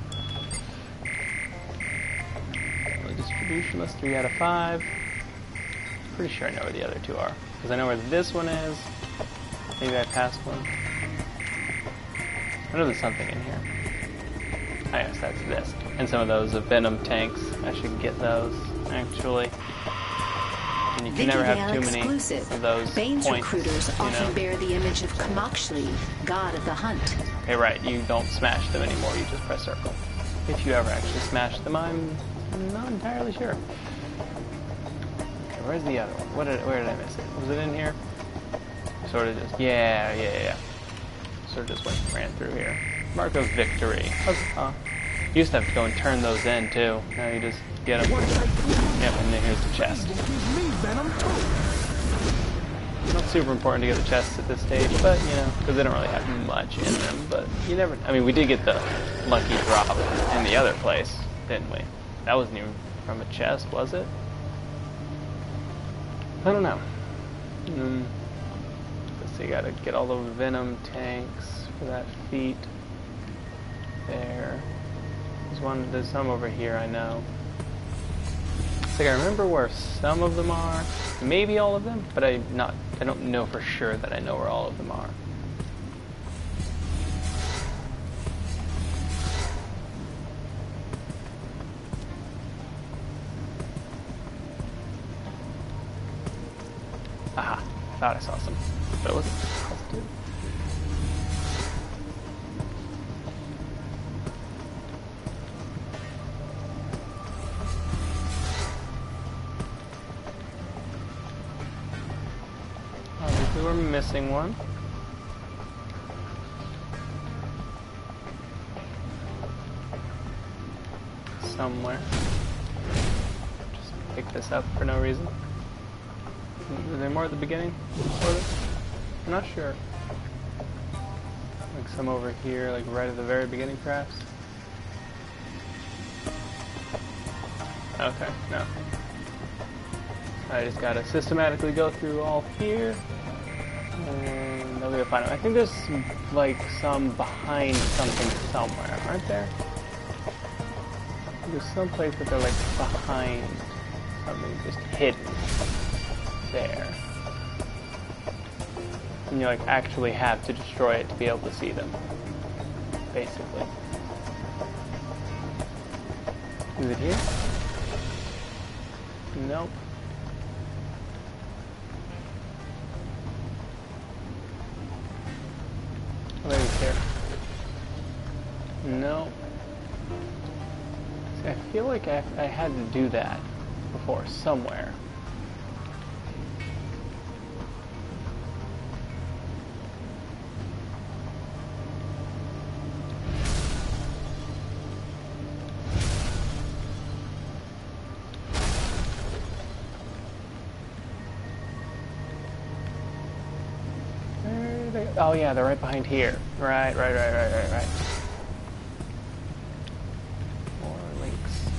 Distributionless, 3 out of 5. Pretty sure I know where the other two are, because I know where this one is. Maybe I passed one. I know there's something in here. Oh yes, that's this. And some of those are venom tanks. I should get those, actually. And you can never have too many of those Bane's points, recruiters you often know? bear the image of Kamakshli, god of the hunt. Okay, right, you don't smash them anymore, you just press circle. If you ever actually smash them, I'm not entirely sure. Okay, where's the other one? Where did I miss it? Was it in here? Sort of just, yeah. Sort of just ran through here. Mark of victory. You used to have to go and turn those in too. Now you just get them. Yep, and then here's the chest. Not super important to get the chests at this stage, but you know, because they don't really have much in them. But you never. I mean, we did get the lucky drop in the other place, didn't we? That wasn't even from a chest, was it? I don't know. Let's see, gotta get all the venom tanks for that feat. There. There's some over here, I know. It's like I remember where some of them are. Maybe all of them, but I don't know for sure that I know where all of them are. Aha, thought I saw some, but it wasn't. Obviously we're missing one. Somewhere. Just pick this up for no reason. Are there more at the beginning? Sort of? I'm not sure. Like some over here, like right at the very beginning perhaps? Okay, no. I just gotta systematically go through all here. And then we'll find out. I think there's like some behind something somewhere, aren't there? There's some place that they're like behind something, just hidden there. And you like actually have to destroy it to be able to see them, basically. Is it here? Nope. Maybe it's here. Nope. See, I feel like I had to do that before, somewhere. Oh yeah, they're right behind here. Right. More links.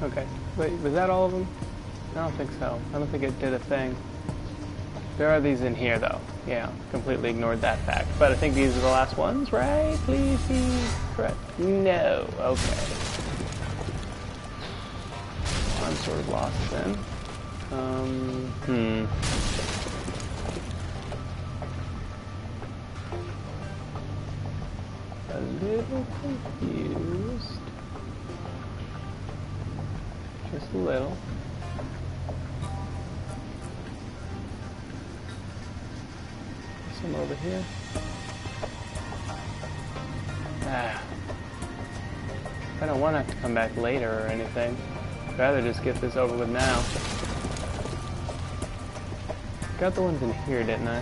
Okay. Wait, was that all of them? I don't think so. I don't think it did a thing. There are these in here, though. Yeah, completely ignored that fact. But I think these are the last ones, right? Please be correct. No. Okay. I'm sort of lost then. A little confused. Just a little. Some over here. I don't want to have to come back later or anything. I'd rather just get this over with now. Got the ones in here, didn't I?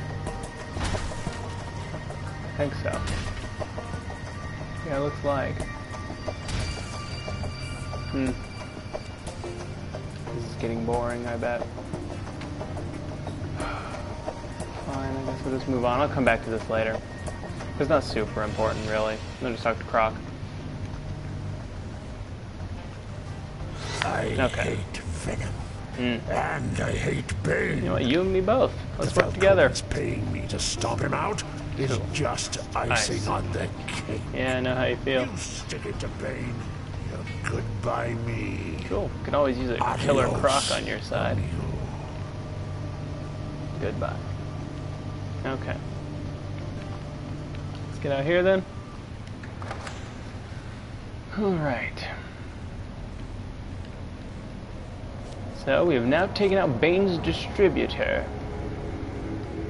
I think so. Yeah, it looks like. This is getting boring, I bet. Fine, I guess we'll just move on. I'll come back to this later. It's not super important, really. I'll just talk to Croc. I hate venom. And I hate pain. You know what? You and me both. Let's work together. It's paying me to stomp him out. It's just icing on the cake. Yeah, I know how you feel. You stick it to Bane. You're goodbye me. Cool. You can always use a killer Croc on your side. Goodbye. Okay. Let's get out here then. Alright. So we have now taken out Bane's distributor.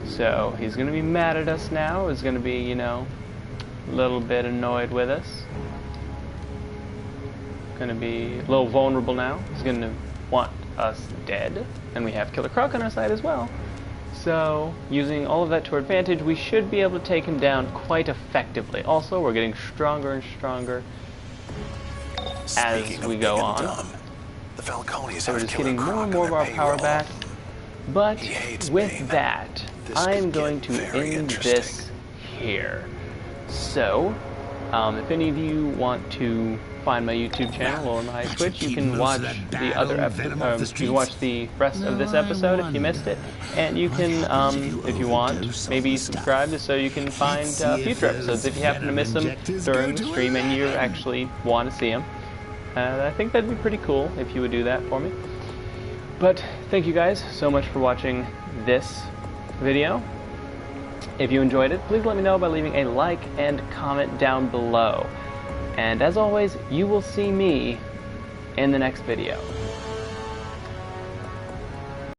So he's going to be mad at us now. He's going to be, you know, a little bit annoyed with us. Going to be a little vulnerable now. He's going to want us dead. And we have Killer Croc on our side as well. So, using all of that to our advantage, we should be able to take him down quite effectively. Also, we're getting stronger and stronger as we go on. The Falcones so we're just getting more and more of our power back. But with that, I'm going to end this here. So, if any of you want to find my YouTube channel or my Twitch, you can watch the other episode. You can watch the rest of this episode if you missed it, and you can, if you want, maybe subscribe just so you can find future episodes if you happen to miss them during the stream and you actually want to see them. I think that'd be pretty cool if you would do that for me. But thank you guys so much for watching this video. If you enjoyed it, please let me know by leaving a like and comment down below. And as always, you will see me in the next video.